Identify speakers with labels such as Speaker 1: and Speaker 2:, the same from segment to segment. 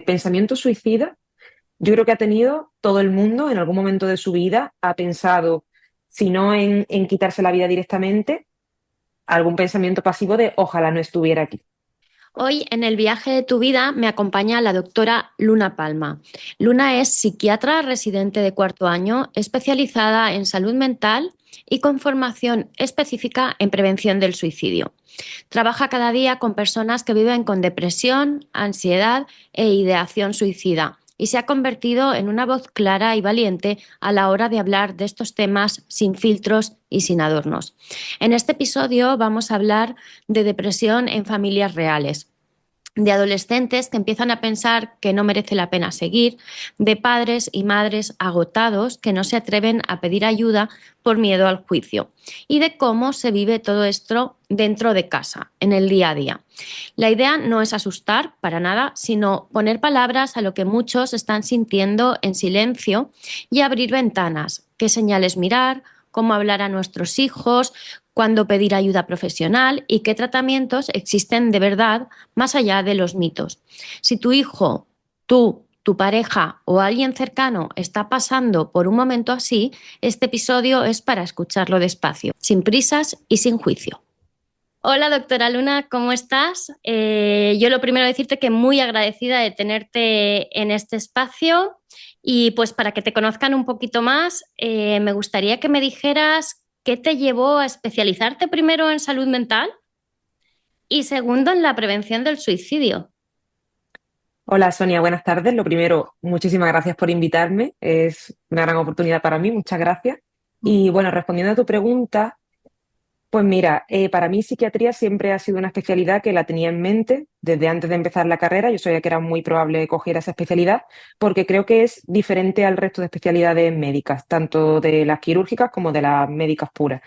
Speaker 1: Pensamiento suicida, yo creo que ha tenido todo el mundo en algún momento de su vida, ha pensado, si no en quitarse la vida directamente, algún pensamiento pasivo de ojalá no estuviera aquí.
Speaker 2: Hoy en el viaje de tu vida me acompaña la doctora Luna Palma. Luna es psiquiatra residente de cuarto año, especializada en salud mental y con formación específica en prevención del suicidio. Trabaja cada día con personas que viven con depresión, ansiedad e ideación suicida y se ha convertido en una voz clara y valiente a la hora de hablar de estos temas sin filtros y sin adornos. En este episodio vamos a hablar de depresión en familias reales, de adolescentes que empiezan a pensar que no merece la pena seguir, de padres y madres agotados que no se atreven a pedir ayuda por miedo al juicio y de cómo se vive todo esto dentro de casa, en el día a día. La idea no es asustar para nada, sino poner palabras a lo que muchos están sintiendo en silencio y abrir ventanas, qué señales mirar, cómo hablar a nuestros hijos, cuándo pedir ayuda profesional y qué tratamientos existen de verdad más allá de los mitos. Si tu hijo, tú, tu pareja o alguien cercano está pasando por un momento así, este episodio es para escucharlo despacio, sin prisas y sin juicio. Hola, doctora Luna, ¿cómo estás? Yo lo primero decirte que muy agradecida de tenerte en este espacio y pues para que te conozcan un poquito más, me gustaría que me dijeras qué te llevó a especializarte primero en salud mental y segundo en la prevención del suicidio.
Speaker 1: Hola Sonia, buenas tardes. Lo primero, muchísimas gracias por invitarme. Es una gran oportunidad para mí, muchas gracias. Y bueno, respondiendo a tu pregunta, pues mira, para mí psiquiatría siempre ha sido una especialidad que la tenía en mente desde antes de empezar la carrera. Yo sabía que era muy probable coger esa especialidad porque creo que es diferente al resto de especialidades médicas, tanto de las quirúrgicas como de las médicas puras.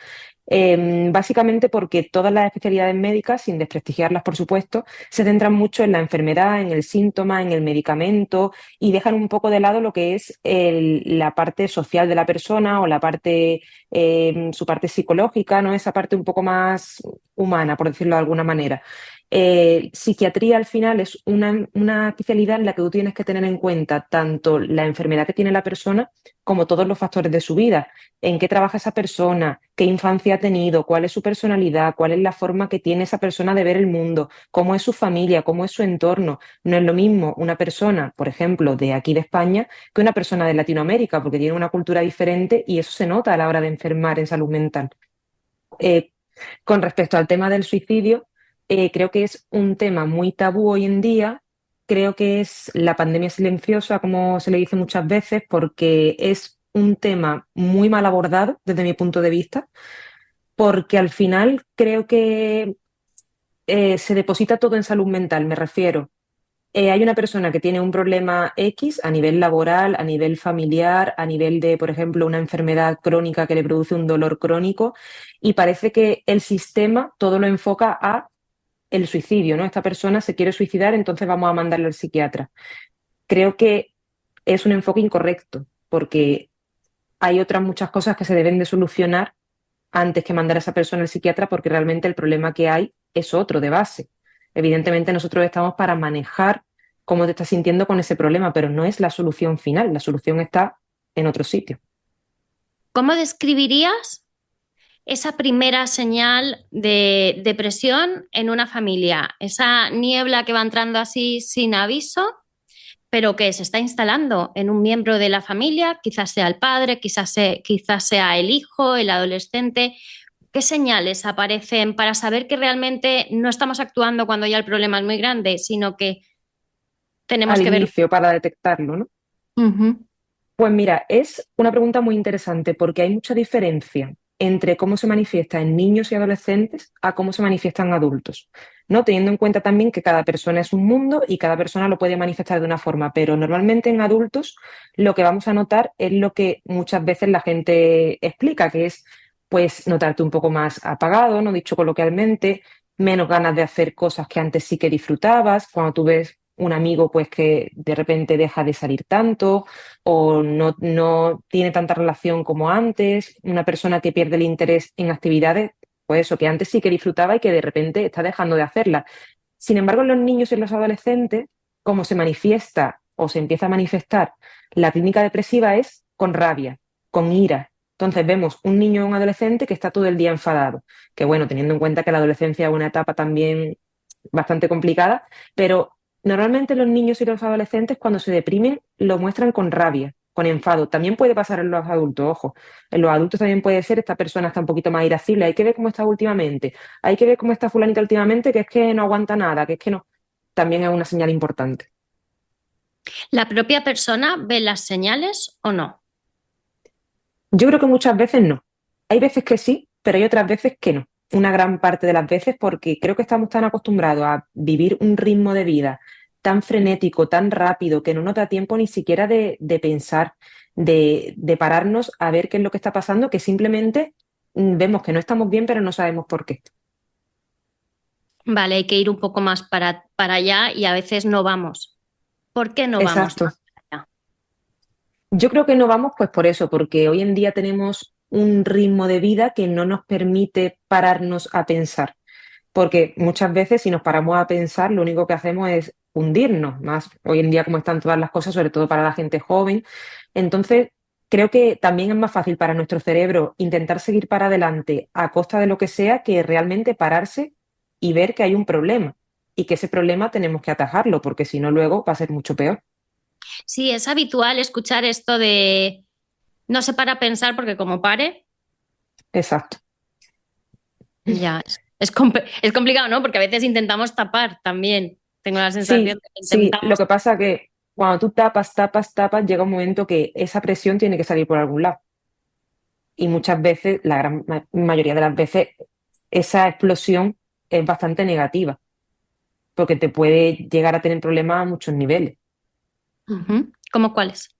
Speaker 1: Básicamente porque todas las especialidades médicas, sin desprestigiarlas por supuesto, se centran mucho en la enfermedad, en el síntoma, en el medicamento y dejan un poco de lado lo que es la parte social de la persona o la parte, su parte psicológica, ¿no? Esa parte un poco más humana, por decirlo de alguna manera. Psiquiatría al final es una especialidad en la que tú tienes que tener en cuenta tanto la enfermedad que tiene la persona como todos los factores de su vida, en qué trabaja esa persona, qué infancia ha tenido, cuál es su personalidad, cuál es la forma que tiene esa persona de ver el mundo, cómo es su familia, cómo es su entorno. No es lo mismo una persona, por ejemplo, de aquí de España, que una persona de Latinoamérica, porque tiene una cultura diferente y eso se nota a la hora de enfermar en salud mental. Eh, con respecto al tema del suicidio, creo que es un tema muy tabú hoy en día. Creo que es la pandemia silenciosa, como se le dice muchas veces, porque es un tema muy mal abordado desde mi punto de vista, porque al final creo que se deposita todo en salud mental, me refiero. Hay una persona que tiene un problema X a nivel laboral, a nivel familiar, a nivel de, por ejemplo, una enfermedad crónica que le produce un dolor crónico y parece que el sistema todo lo enfoca a el suicidio, ¿no? Esta persona se quiere suicidar, entonces vamos a mandarle al psiquiatra. Creo que es un enfoque incorrecto porque hay otras muchas cosas que se deben de solucionar antes que mandar a esa persona al psiquiatra porque realmente el problema que hay es otro de base. Evidentemente nosotros estamos para manejar cómo te estás sintiendo con ese problema, pero no es la solución final, la solución está en otro sitio.
Speaker 2: ¿Cómo describirías esa primera señal de depresión en una familia? Esa niebla que va entrando así sin aviso, pero que se está instalando en un miembro de la familia, quizás sea el padre, quizás sea el hijo, el adolescente. ¿Qué señales aparecen para saber que realmente no estamos actuando cuando ya el problema es muy grande, sino que tenemos
Speaker 1: Al
Speaker 2: que ver?
Speaker 1: inicio, para detectarlo, ¿no?
Speaker 2: Ujú.
Speaker 1: Pues mira, es una pregunta muy interesante porque hay mucha diferencia entre cómo se manifiesta en niños y adolescentes a cómo se manifiesta en adultos, ¿no? Teniendo en cuenta también que cada persona es un mundo y cada persona lo puede manifestar de una forma, pero normalmente en adultos lo que vamos a notar es lo que muchas veces la gente explica, que es pues notarte un poco más apagado, no dicho coloquialmente, menos ganas de hacer cosas que antes sí que disfrutabas, cuando tú ves un amigo pues que de repente deja de salir tanto o no tiene tanta relación como antes, una persona que pierde el interés en actividades, pues eso, que antes sí que disfrutaba y que de repente está dejando de hacerla. Sin embargo, en los niños y en los adolescentes cómo se manifiesta o se empieza a manifestar la clínica depresiva es con rabia, con ira. Entonces vemos un niño o un adolescente que está todo el día enfadado, que bueno, teniendo en cuenta que la adolescencia es una etapa también bastante complicada, pero normalmente los niños y los adolescentes cuando se deprimen lo muestran con rabia, con enfado. También puede pasar en los adultos, ojo. En los adultos también puede ser esta persona está un poquito más irascible. Hay que ver cómo está últimamente. Hay que ver cómo está fulanita últimamente, que es que no aguanta nada, que es que no. También es una señal importante.
Speaker 2: ¿La propia persona ve las señales o no?
Speaker 1: Yo creo que muchas veces no. Hay veces que sí, pero hay otras veces que no. Una gran parte de las veces porque creo que estamos tan acostumbrados a vivir un ritmo de vida tan frenético, tan rápido, que no nos da tiempo ni siquiera de pensar, de pararnos a ver qué es lo que está pasando, que simplemente vemos que no estamos bien, pero no sabemos por qué.
Speaker 2: Vale, hay que ir un poco más para allá y a veces no vamos. ¿Por qué no vamos
Speaker 1: Exacto.
Speaker 2: más allá?
Speaker 1: Yo creo que no vamos pues por eso, porque hoy en día tenemos un ritmo de vida que no nos permite pararnos a pensar. Porque muchas veces si nos paramos a pensar, lo único que hacemos es hundirnos, más hoy en día como están todas las cosas, sobre todo para la gente joven. Entonces, creo que también es más fácil para nuestro cerebro intentar seguir para adelante a costa de lo que sea que realmente pararse y ver que hay un problema y que ese problema tenemos que atajarlo, porque si no luego va a ser mucho peor.
Speaker 2: Sí, es habitual escuchar esto de no se para a pensar porque como pare,
Speaker 1: Exacto.
Speaker 2: ya es complicado, ¿no? Porque a veces intentamos tapar también. Tengo la sensación
Speaker 1: Sí,
Speaker 2: de que
Speaker 1: sí, lo
Speaker 2: intentamos.
Speaker 1: que pasa que cuando tú tapas, tapas, tapas, llega un momento que esa presión tiene que salir por algún lado. Y muchas veces, la gran mayoría de las veces, esa explosión es bastante negativa, porque te puede llegar a tener problemas a muchos niveles.
Speaker 2: Ujú. ¿Cómo cuáles?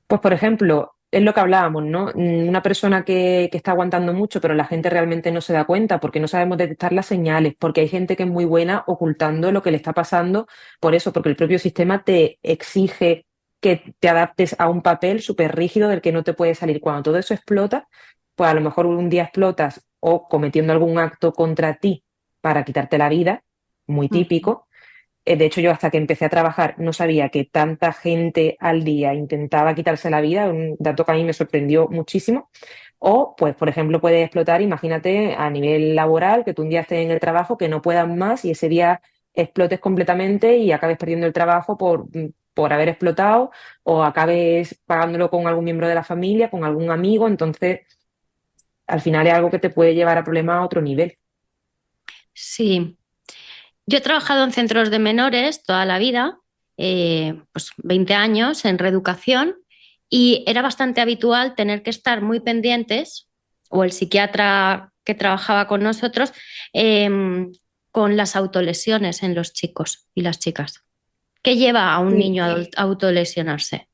Speaker 1: Pues, por ejemplo, es lo que hablábamos, ¿no? Una persona que está aguantando mucho, pero la gente realmente no se da cuenta porque no sabemos detectar las señales, porque hay gente que es muy buena ocultando lo que le está pasando, por eso, porque el propio sistema te exige que te adaptes a un papel súper rígido del que no te puede salir. Cuando todo eso explota, pues a lo mejor un día explotas o cometiendo algún acto contra ti para quitarte la vida, muy
Speaker 2: Ujú.
Speaker 1: típico. De hecho, yo hasta que empecé a trabajar no sabía que tanta gente al día intentaba quitarse la vida, un dato que a mí me sorprendió muchísimo. O, pues, por ejemplo, puede explotar, imagínate, a nivel laboral, que tú un día estés en el trabajo, que no puedas más y ese día explotes completamente y acabes perdiendo el trabajo por haber explotado o acabes pagándolo con algún miembro de la familia, con algún amigo. Entonces, al final es algo que te puede llevar a problemas a otro nivel.
Speaker 2: Sí. Yo he trabajado en centros de menores toda la vida, pues 20 años en reeducación, y era bastante habitual tener que estar muy pendientes, o el psiquiatra que trabajaba con nosotros, con las autolesiones en los chicos y las chicas. ¿Qué lleva a un
Speaker 1: Sí.
Speaker 2: niño a autolesionarse?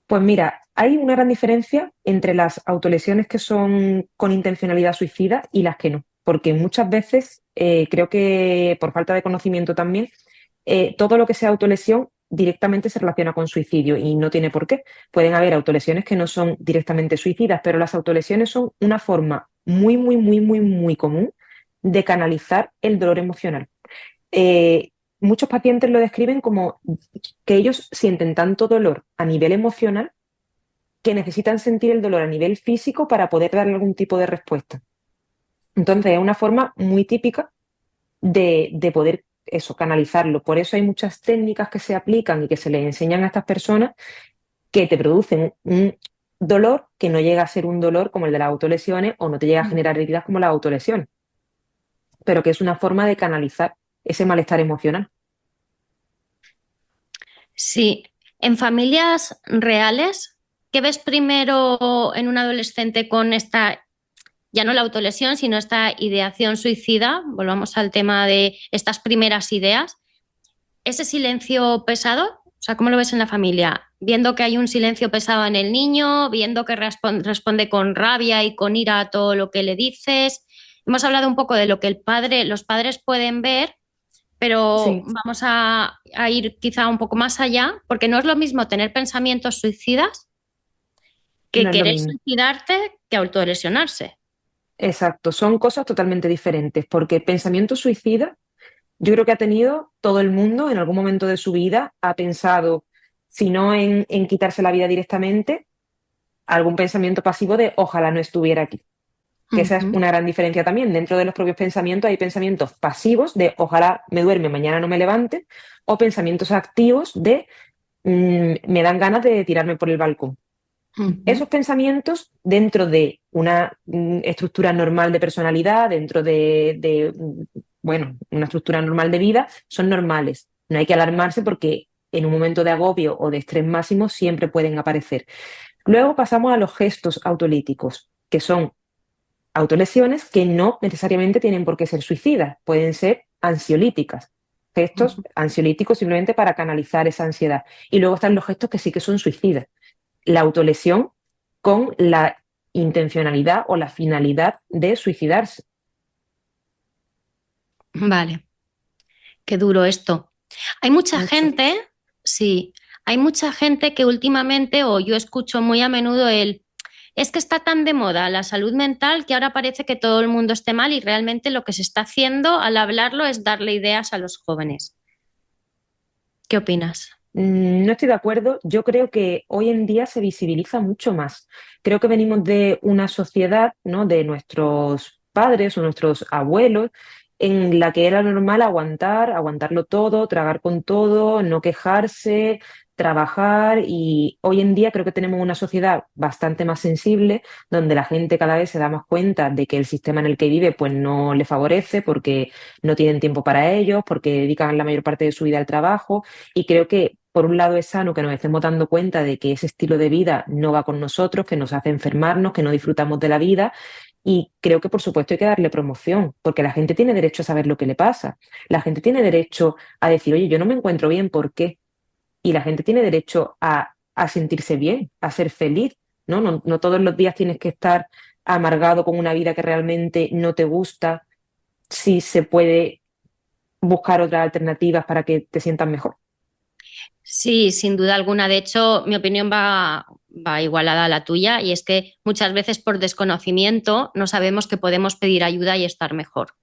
Speaker 1: Pues mira, hay una gran diferencia entre las autolesiones que son con intencionalidad suicida y las que no, porque muchas veces creo que por falta de conocimiento también, todo lo que sea autolesión directamente se relaciona con suicidio y no tiene por qué. Pueden haber autolesiones que no son directamente suicidas, pero las autolesiones son una forma muy, muy, muy, muy, muy común de canalizar el dolor emocional. Muchos pacientes lo describen como que ellos sienten tanto dolor a nivel emocional que necesitan sentir el dolor a nivel físico para poder darle algún tipo de respuesta. Entonces es una forma muy típica de poder eso, canalizarlo. Por eso hay muchas técnicas que se aplican y que se les enseñan a estas personas que te producen un dolor que no llega a ser un dolor como el de las autolesiones o no te llega a generar heridas como las autolesiones, pero que es una forma de canalizar ese malestar emocional.
Speaker 2: Sí, en familias reales, ¿qué ves primero en un adolescente con esta, ya no la autolesión, sino esta ideación suicida? Volvamos al tema de estas primeras ideas. ¿Ese silencio pesado? O sea, ¿cómo lo ves en la familia? Viendo que hay un silencio pesado en el niño, viendo que responde con rabia y con ira a todo lo que le dices. Hemos hablado un poco de lo que los padres pueden ver, pero
Speaker 1: Sí,
Speaker 2: vamos a ir quizá un poco más allá, porque no es lo mismo tener pensamientos suicidas que
Speaker 1: no es lo
Speaker 2: querer
Speaker 1: mismo.
Speaker 2: suicidarte que autolesionarse.
Speaker 1: Exacto, son cosas totalmente diferentes, porque pensamiento suicida yo creo que ha tenido todo el mundo en algún momento de su vida, ha pensado, si no en quitarse la vida directamente, algún pensamiento pasivo de ojalá no estuviera aquí. Que esa es
Speaker 2: Ujú,
Speaker 1: una gran diferencia también. Dentro de los propios pensamientos hay pensamientos pasivos de ojalá me duerme, mañana no me levante, o pensamientos activos de me dan ganas de tirarme por el balcón.
Speaker 2: ujú.
Speaker 1: Esos pensamientos dentro de una estructura normal de personalidad, dentro bueno, una estructura normal de vida, son normales. No hay que alarmarse porque en un momento de agobio o de estrés máximo siempre pueden aparecer. Luego pasamos a los gestos autolíticos, que son autolesiones que no necesariamente tienen por qué ser suicidas, pueden ser ansiolíticas. Gestos
Speaker 2: Ujú.
Speaker 1: ansiolíticos simplemente para canalizar esa ansiedad. Y luego están los gestos que sí que son suicidas. La autolesión con la intencionalidad o la finalidad de suicidarse.
Speaker 2: Vale, qué duro esto. Hay mucha
Speaker 1: Mucho.
Speaker 2: gente, sí, hay mucha gente que últimamente, o yo escucho muy a menudo es que está tan de moda la salud mental que ahora parece que todo el mundo esté mal y realmente lo que se está haciendo al hablarlo es darle ideas a los jóvenes. ¿Qué opinas?
Speaker 1: No estoy de acuerdo. Yo creo que hoy en día se visibiliza mucho más. Creo que venimos de una sociedad, ¿no? De nuestros padres o nuestros abuelos, en la que era normal aguantar, aguantarlo todo, tragar con todo, no quejarse, trabajar. Y hoy en día creo que tenemos una sociedad bastante más sensible, donde la gente cada vez se da más cuenta de que el sistema en el que vive, pues no le favorece porque no tienen tiempo para ellos, porque dedican la mayor parte de su vida al trabajo. Y creo que, por un lado, es sano que nos estemos dando cuenta de que ese estilo de vida no va con nosotros, que nos hace enfermarnos, que no disfrutamos de la vida. Y creo que, por supuesto, hay que darle promoción, porque la gente tiene derecho a saber lo que le pasa. La gente tiene derecho a decir, oye, yo no me encuentro bien, ¿por qué? Y la gente tiene derecho a sentirse bien, a ser feliz, ¿no? No, no todos los días tienes que estar amargado con una vida que realmente no te gusta, si se puede buscar otras alternativas para que te sientas mejor.
Speaker 2: Sí, sin duda alguna. De hecho, mi opinión va igualada a la tuya y es que muchas veces por desconocimiento no sabemos que podemos pedir ayuda y estar mejor.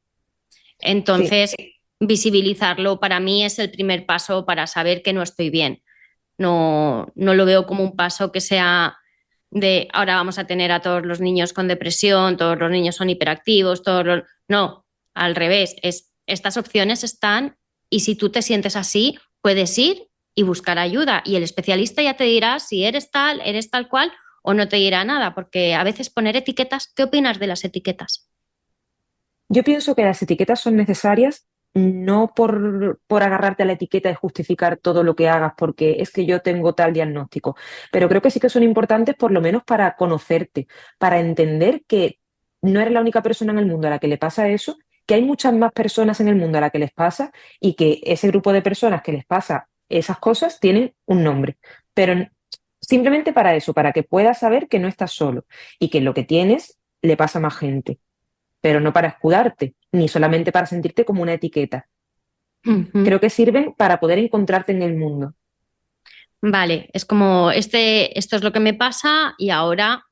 Speaker 1: Sí.
Speaker 2: Entonces, visibilizarlo para mí es el primer paso para saber que no estoy bien. No, no lo veo como un paso que sea de ahora vamos a tener a todos los niños con depresión, todos los niños son hiperactivos, No, al revés, estas opciones están y si tú te sientes así, puedes ir y buscar ayuda y el especialista ya te dirá si eres tal cual o no te dirá nada, porque a veces poner etiquetas, ¿qué opinas de las etiquetas?
Speaker 1: Yo pienso que las etiquetas son necesarias no por agarrarte a la etiqueta y justificar todo lo que hagas, porque es que yo tengo tal diagnóstico, pero creo que sí que son importantes por lo menos para conocerte, para entender que no eres la única persona en el mundo a la que le pasa eso, que hay muchas más personas en el mundo a la que les pasa y que ese grupo de personas que les pasa esas cosas tienen un nombre, pero simplemente para eso, para que puedas saber que no estás solo y que lo que tienes le pasa a más gente, pero no para escudarte, ni solamente para sentirte como una etiqueta.
Speaker 2: Ujú.
Speaker 1: Creo que sirven para poder encontrarte en el mundo.
Speaker 2: Vale, es como esto es lo que me pasa y ahora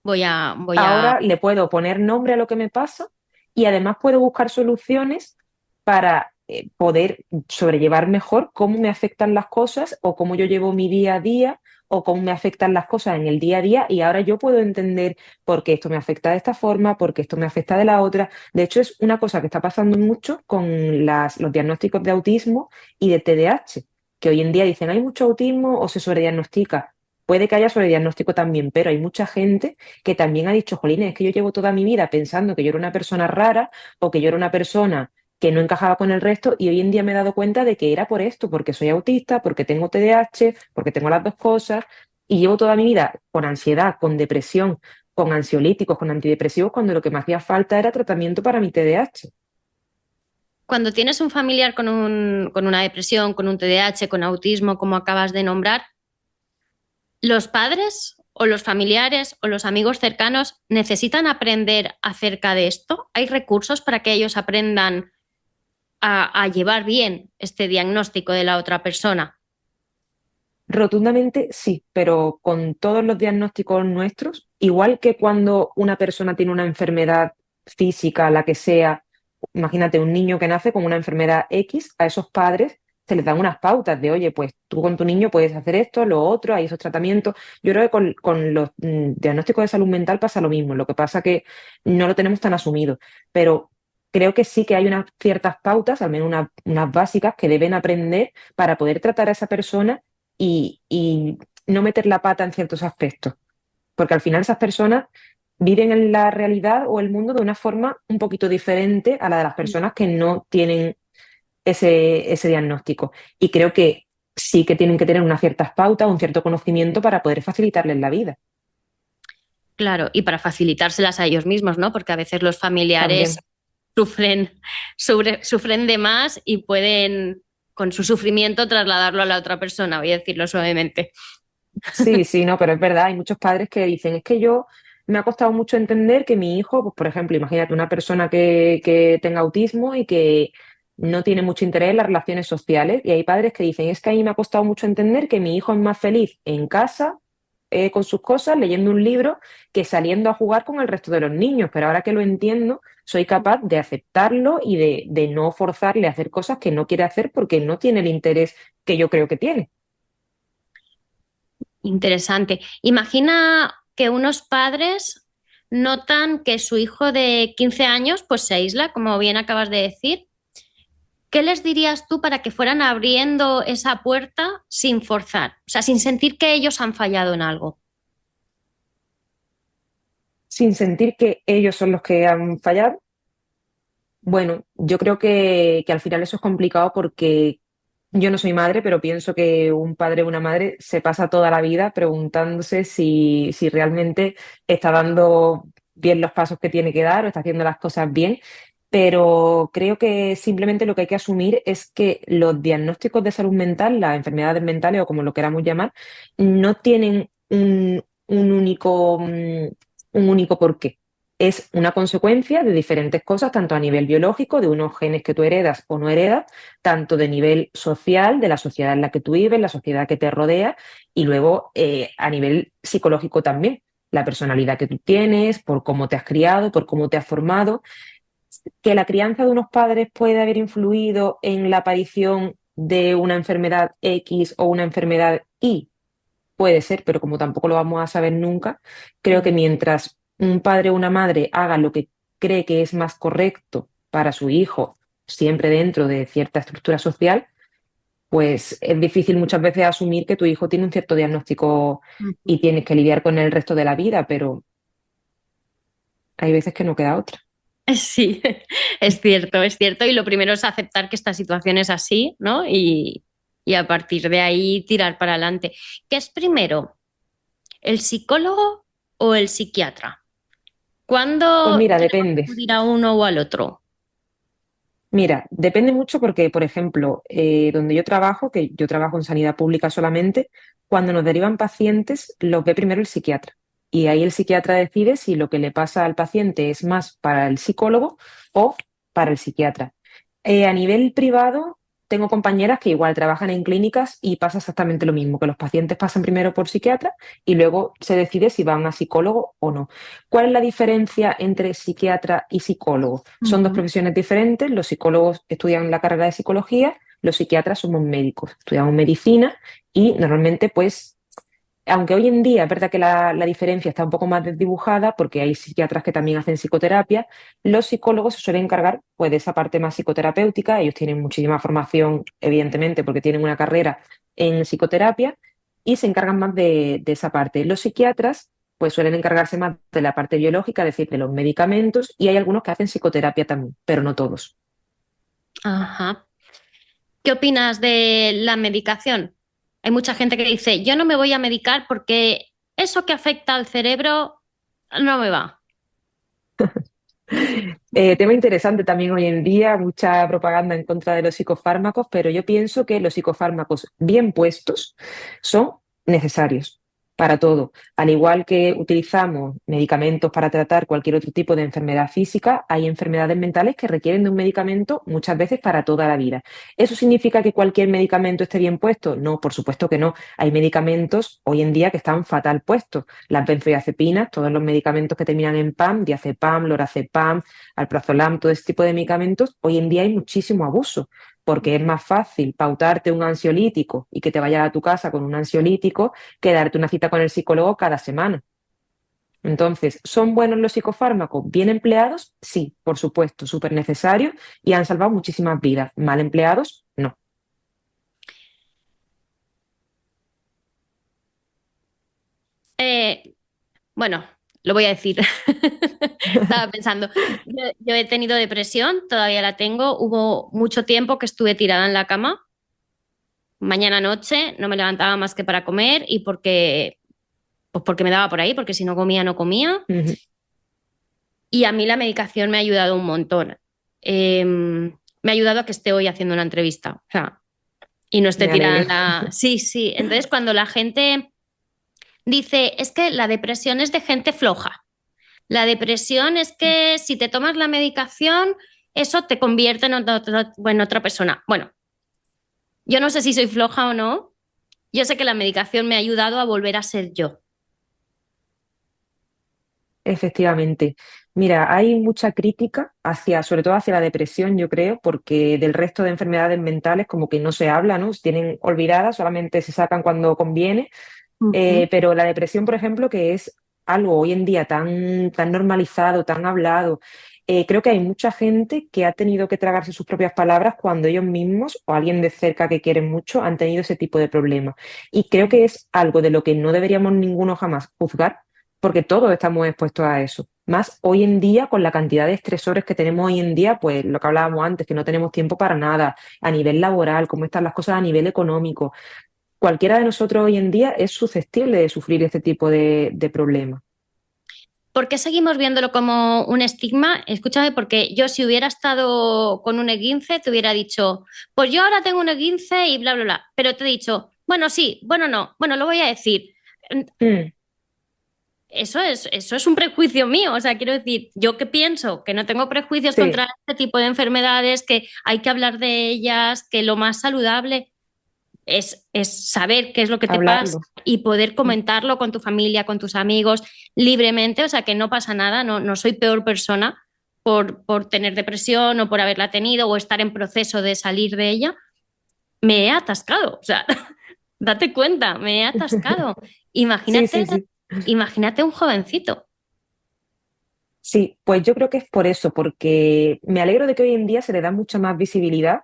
Speaker 2: voy a
Speaker 1: Ahora le puedo poner nombre a lo que me pasa y además puedo buscar soluciones para poder sobrellevar mejor cómo me afectan las cosas o cómo yo llevo mi día a día o cómo me afectan las cosas en el día a día y ahora yo puedo entender por qué esto me afecta de esta forma, por qué esto me afecta de la otra. De hecho, es una cosa que está pasando mucho con los diagnósticos de autismo y de TDAH, que hoy en día dicen hay mucho autismo o se sobrediagnostica. Puede que haya sobrediagnóstico también, pero hay mucha gente que también ha dicho, jolines, es que yo llevo toda mi vida pensando que yo era una persona rara o que yo era una persona que no encajaba con el resto y hoy en día me he dado cuenta de que era por esto, porque soy autista, porque tengo TDAH, porque tengo las dos cosas y llevo toda mi vida con ansiedad, con depresión, con ansiolíticos, con antidepresivos, cuando lo que me hacía falta era tratamiento para mi TDAH.
Speaker 2: cuando tienes un familiar con una depresión, con un TDAH, con autismo, como acabas de nombrar, ¿los padres o los familiares o los amigos cercanos necesitan aprender acerca de esto? ¿Hay recursos para que ellos aprendan a llevar bien este diagnóstico de la otra persona?
Speaker 1: Rotundamente sí, pero con todos los diagnósticos nuestros, igual que cuando una persona tiene una enfermedad física, la que sea, imagínate, un niño que nace con una enfermedad X, a esos padres se les dan unas pautas de, oye, pues tú con tu niño puedes hacer esto, lo otro, hay esos tratamientos. Yo creo que con los diagnósticos de salud mental pasa lo mismo, lo que pasa que no lo tenemos tan asumido, pero creo que sí que hay unas ciertas pautas, al menos unas básicas, que deben aprender para poder tratar a esa persona y no meter la pata en ciertos aspectos, porque al final esas personas viven en la realidad o el mundo de una forma un poquito diferente a la de las personas que no tienen ese diagnóstico. Y creo que sí que tienen que tener unas ciertas pautas, un cierto conocimiento para poder facilitarles la vida
Speaker 2: Claro, y para facilitárselas a ellos mismos, ¿no? Porque a veces los familiares
Speaker 1: también.
Speaker 2: sufren, sufren de más y pueden, con su sufrimiento, trasladarlo a la otra persona, voy a decirlo suavemente.
Speaker 1: Sí, sí, no, pero es verdad, hay muchos padres que dicen, es que yo me ha costado mucho entender que mi hijo, pues por ejemplo, imagínate una persona que tenga autismo y que no tiene mucho interés en las relaciones sociales, y hay padres que dicen, es que a mí me ha costado mucho entender que mi hijo es más feliz en casa, con sus cosas, leyendo un libro, que saliendo a jugar con el resto de los niños, pero ahora que lo entiendo, soy capaz de aceptarlo y de no forzarle a hacer cosas que no quiere hacer porque no tiene el interés que yo creo que tiene.
Speaker 2: Interesante. Imagina que unos padres notan que su hijo de 15 años pues se aísla, como bien acabas de decir. ¿Qué les dirías tú para que fueran abriendo esa puerta sin forzar? O sea, sin sentir que ellos han fallado en algo.
Speaker 1: Sin sentir que ellos son los que han fallado. Bueno, yo creo que al final eso es complicado porque yo no soy madre, pero pienso que un padre o una madre se pasa toda la vida preguntándose si realmente está dando bien los pasos que tiene que dar o está haciendo las cosas bien. Pero creo que simplemente lo que hay que asumir es que los diagnósticos de salud mental, las enfermedades mentales o como lo queramos llamar, no tienen un único porqué. Es una consecuencia de diferentes cosas, tanto a nivel biológico, de unos genes que tú heredas o no heredas, tanto de nivel social, de la sociedad en la que tú vives, la sociedad que te rodea, y luego a nivel psicológico también, la personalidad que tú tienes, por cómo te has criado, por cómo te has formado. Que la crianza de unos padres puede haber influido en la aparición de una enfermedad X o una enfermedad Y, puede ser, pero como tampoco lo vamos a saber nunca, creo que mientras un padre o una madre haga lo que cree que es más correcto para su hijo, siempre dentro de cierta estructura social, pues es difícil muchas veces asumir que tu hijo tiene un cierto diagnóstico y tienes que lidiar con él el resto de la vida, pero hay veces que no queda otra.
Speaker 2: Sí, es cierto, es cierto. Y lo primero es aceptar que esta situación es así, ¿no? Y a partir de ahí tirar para adelante. ¿Qué es primero, el psicólogo o el psiquiatra?
Speaker 1: Pues
Speaker 2: ¿Cuándo
Speaker 1: mira,
Speaker 2: debemos
Speaker 1: depende.
Speaker 2: acudir a uno o al otro?
Speaker 1: Mira, depende mucho porque, por ejemplo, donde yo trabajo, que yo trabajo en sanidad pública solamente, cuando nos derivan pacientes, los ve primero el psiquiatra. Y ahí el psiquiatra decide si lo que le pasa al paciente es más para el psicólogo o para el psiquiatra. A nivel privado, tengo compañeras que igual trabajan en clínicas y pasa exactamente lo mismo, que los pacientes pasan primero por psiquiatra y luego se decide si van a psicólogo o no. ¿Cuál es la diferencia entre psiquiatra y psicólogo? Son dos
Speaker 2: Ujú.
Speaker 1: profesiones diferentes. Los psicólogos estudian la carrera de psicología, los psiquiatras somos médicos, estudiamos medicina y normalmente pues aunque hoy en día es verdad que la diferencia está un poco más desdibujada porque hay psiquiatras que también hacen psicoterapia, los psicólogos se suelen encargar pues, de esa parte más psicoterapéutica. Ellos tienen muchísima formación, evidentemente, porque tienen una carrera en psicoterapia y se encargan más de esa parte. Los psiquiatras pues suelen encargarse más de la parte biológica, es decir, de los medicamentos, y hay algunos que hacen psicoterapia también, pero no todos.
Speaker 2: Ajá. ¿Qué opinas de la medicación? Hay mucha gente que dice, yo no me voy a medicar porque eso que afecta al cerebro no me va.
Speaker 1: Tema interesante también hoy en día, mucha propaganda en contra de los psicofármacos, pero yo pienso que los psicofármacos bien puestos son necesarios para todo. Al igual que utilizamos medicamentos para tratar cualquier otro tipo de enfermedad física, hay enfermedades mentales que requieren de un medicamento muchas veces para toda la vida. ¿Eso significa que cualquier medicamento esté bien puesto? No, por supuesto que no. Hay medicamentos hoy en día que están fatal puestos. Las benzodiazepinas, todos los medicamentos que terminan en PAM, diazepam, lorazepam, alprazolam, todo ese tipo de medicamentos, hoy en día hay muchísimo abuso, porque es más fácil pautarte un ansiolítico y que te vayas a tu casa con un ansiolítico que darte una cita con el psicólogo cada semana. Entonces, ¿son buenos los psicofármacos? ¿Bien empleados? Sí, por supuesto, súper necesarios y han salvado muchísimas vidas. ¿Mal empleados? No.
Speaker 2: Eh, bueno, lo voy a decir. Estaba pensando, yo he tenido depresión, todavía la tengo. Hubo mucho tiempo que estuve tirada en la cama, mañana noche, no me levantaba más que para comer y pues porque me daba por ahí, porque si no comía, no comía.
Speaker 1: Ujú.
Speaker 2: Y a mí la medicación me ha ayudado un montón. Me ha ayudado a que esté hoy haciendo una entrevista. O sea, y no esté
Speaker 1: Me
Speaker 2: tirada
Speaker 1: alegro.
Speaker 2: en la... Sí, sí. Entonces, cuando la gente dice, es que la depresión es de gente floja. La depresión es que si te tomas la medicación, eso te convierte en otra persona. Bueno, yo no sé si soy floja o no. Yo sé que la medicación me ha ayudado a volver a ser yo.
Speaker 1: Efectivamente. Mira, hay mucha crítica hacia, sobre todo hacia la depresión, yo creo, porque del resto de enfermedades mentales como que no se habla, ¿no? Se tienen olvidadas, solamente se sacan cuando conviene.
Speaker 2: Ujú.
Speaker 1: Pero la depresión, por ejemplo, que es algo hoy en día tan normalizado, tan hablado, creo que hay mucha gente que ha tenido que tragarse sus propias palabras cuando ellos mismos o alguien de cerca que quieren mucho han tenido ese tipo de problemas. Y creo que es algo de lo que no deberíamos ninguno jamás juzgar, porque todos estamos expuestos a eso. Más hoy en día, con la cantidad de estresores que tenemos hoy en día, pues lo que hablábamos antes, que no tenemos tiempo para nada, a nivel laboral, cómo están las cosas a nivel económico. Cualquiera de nosotros hoy en día es susceptible de sufrir este tipo de problemas.
Speaker 2: ¿Por qué seguimos viéndolo como un estigma? Escúchame, porque yo si hubiera estado con un esguince, te hubiera dicho, pues yo ahora tengo un esguince y bla, bla, bla. Pero te he dicho, bueno, sí, bueno, no, bueno, lo voy a decir.
Speaker 1: Mm,
Speaker 2: Eso es un prejuicio mío. O sea, quiero decir, yo que pienso que no tengo prejuicios
Speaker 1: sí,
Speaker 2: contra este tipo de enfermedades, que hay que hablar de ellas, que lo más saludable es saber qué es lo que te pasa
Speaker 1: hablarlo.
Speaker 2: y poder
Speaker 1: Mm,
Speaker 2: comentarlo con tu familia, con tus amigos, libremente. O sea, que no pasa nada, no, no soy peor persona por tener depresión o por haberla tenido o estar en proceso de salir de ella. Me he atascado. O sea, date cuenta, me he atascado.
Speaker 1: Sí,
Speaker 2: Imagínate,
Speaker 1: sí, sí.
Speaker 2: imagínate un jovencito.
Speaker 1: Sí, pues yo creo que es por eso, porque me alegro de que hoy en día se le da mucha más visibilidad.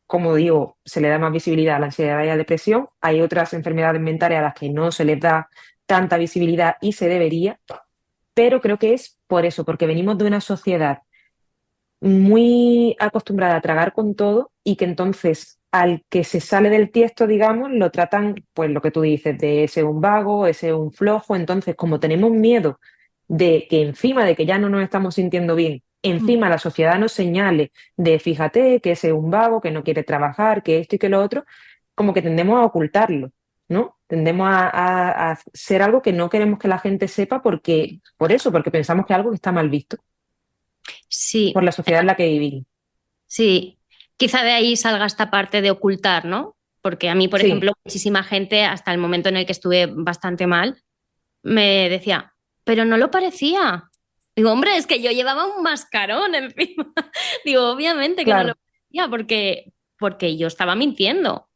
Speaker 1: Como digo, se le da más visibilidad a la ansiedad y a la depresión. Hay otras enfermedades mentales a las que no se les da tanta visibilidad y se debería, pero creo que es por eso, porque venimos de una sociedad muy acostumbrada a tragar con todo y que entonces al que se sale del tiesto, digamos, lo tratan, pues lo que tú dices, de ese un vago, ese un flojo. Entonces, como tenemos miedo de que encima de que ya no nos estamos sintiendo bien, encima la sociedad nos señale de fíjate que ese es un vago, que no quiere trabajar, que esto y que lo otro, como que tendemos a ocultarlo, ¿no? Tendemos a ser algo que no queremos que la gente sepa porque, por eso, porque pensamos que es algo que está mal visto por
Speaker 2: Sí,
Speaker 1: la sociedad en la que vivimos.
Speaker 2: sí. Quizá de ahí salga esta parte de ocultar, ¿no? Porque a mí, por
Speaker 1: Sí,
Speaker 2: ejemplo, muchísima gente, hasta el momento en el que estuve bastante mal, me decía, pero no lo parecía. Digo, hombre, es que yo llevaba un mascarón encima. Digo, obviamente que no lo
Speaker 1: claro,
Speaker 2: parecía porque yo estaba mintiendo. O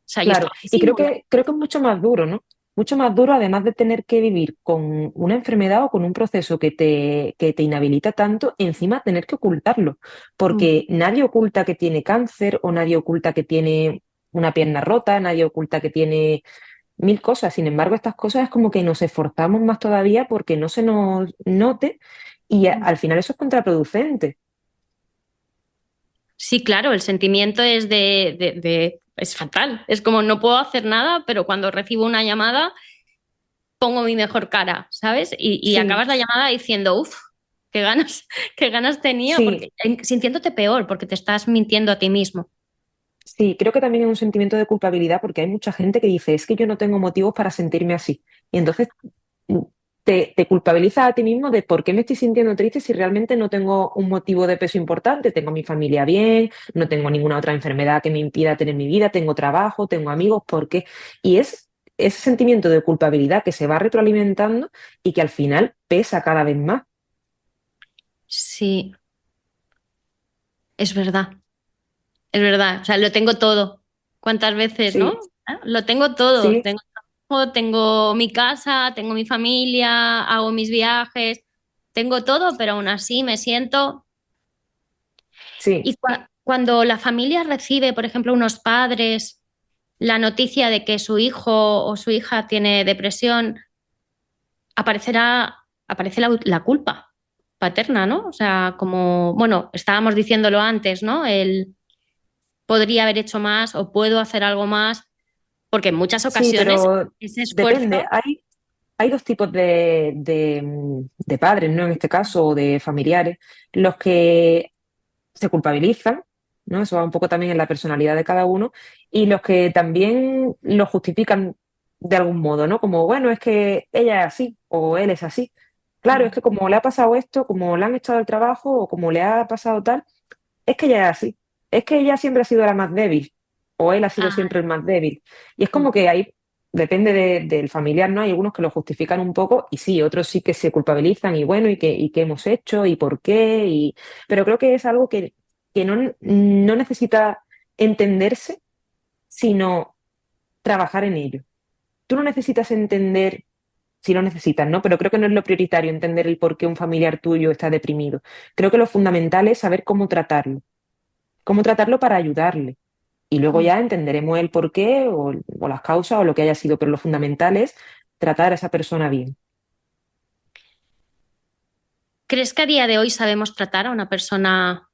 Speaker 2: sea, yo
Speaker 1: claro.
Speaker 2: estaba
Speaker 1: Y
Speaker 2: simulando.
Speaker 1: creo que es mucho más duro, ¿no? Mucho más duro, además de tener que vivir con una enfermedad o con un proceso que te inhabilita tanto, encima tener que ocultarlo, porque nadie oculta que tiene cáncer o nadie oculta que tiene una pierna rota, nadie oculta que tiene mil cosas. Sin embargo, estas cosas es como que nos esforzamos más todavía porque no se nos note y al final eso es contraproducente.
Speaker 2: Sí, claro, el sentimiento es es fatal. Es como no puedo hacer nada, pero cuando recibo una llamada pongo mi mejor cara, ¿sabes? Y
Speaker 1: Sí,
Speaker 2: acabas la llamada diciendo, uff, qué ganas, qué ganas tenía, porque
Speaker 1: sí.
Speaker 2: sintiéndote peor, porque te estás mintiendo a ti mismo.
Speaker 1: Sí, creo que también es un sentimiento de culpabilidad porque hay mucha gente que dice, es que yo no tengo motivos para sentirme así. Y entonces mm, te culpabilizas a ti mismo de por qué me estoy sintiendo triste si realmente no tengo un motivo de peso importante. Tengo mi familia bien, no tengo ninguna otra enfermedad que me impida tener mi vida, tengo trabajo, tengo amigos, ¿por qué? Y es ese sentimiento de culpabilidad que se va retroalimentando y que al final pesa cada vez más.
Speaker 2: Sí, es verdad, es verdad. O sea, lo tengo todo. ¿Cuántas veces, no?
Speaker 1: Sí,
Speaker 2: ¿Ah? Lo tengo todo.
Speaker 1: sí,
Speaker 2: Tengo trabajo, tengo mi casa, tengo mi familia, hago mis viajes, tengo todo, pero aún así me siento.
Speaker 1: sí,
Speaker 2: Y cuando la familia recibe, por ejemplo, unos padres, la noticia de que su hijo o su hija tiene depresión, aparece la culpa paterna, ¿no? O sea, como, bueno, estábamos diciéndolo antes, ¿no? El podría haber hecho más o puedo hacer algo más, porque en muchas
Speaker 1: sí,
Speaker 2: ocasiones
Speaker 1: pero
Speaker 2: ese
Speaker 1: depende.
Speaker 2: esfuerzo,
Speaker 1: Hay dos tipos de padres, ¿no? En este caso, o de familiares, los que se culpabilizan, ¿no? Eso va un poco también en la personalidad de cada uno, y los que también lo justifican de algún modo, ¿no? Como, bueno, es que ella es así o él es así. Claro, es que como le ha pasado esto, como le han echado el trabajo o como le ha pasado tal, es que ella es así. Es que ella siempre ha sido la más débil o él ha sido
Speaker 2: ah,
Speaker 1: siempre el más débil. Y es como que ahí depende del familiar, ¿no? Hay algunos que lo justifican un poco y sí, otros sí que se culpabilizan y bueno, y qué hemos hecho y por qué. Pero creo que es algo que no necesita entenderse, sino trabajar en ello. Tú no necesitas entender, si lo necesitas, ¿no? Pero creo que no es lo prioritario entender el por qué un familiar tuyo está deprimido. Creo que lo fundamental es saber cómo tratarlo para ayudarle. Y luego ya entenderemos el por qué o las causas o lo que haya sido, pero lo fundamental es tratar a esa persona bien.
Speaker 2: ¿crees que a día de hoy sabemos tratar a una persona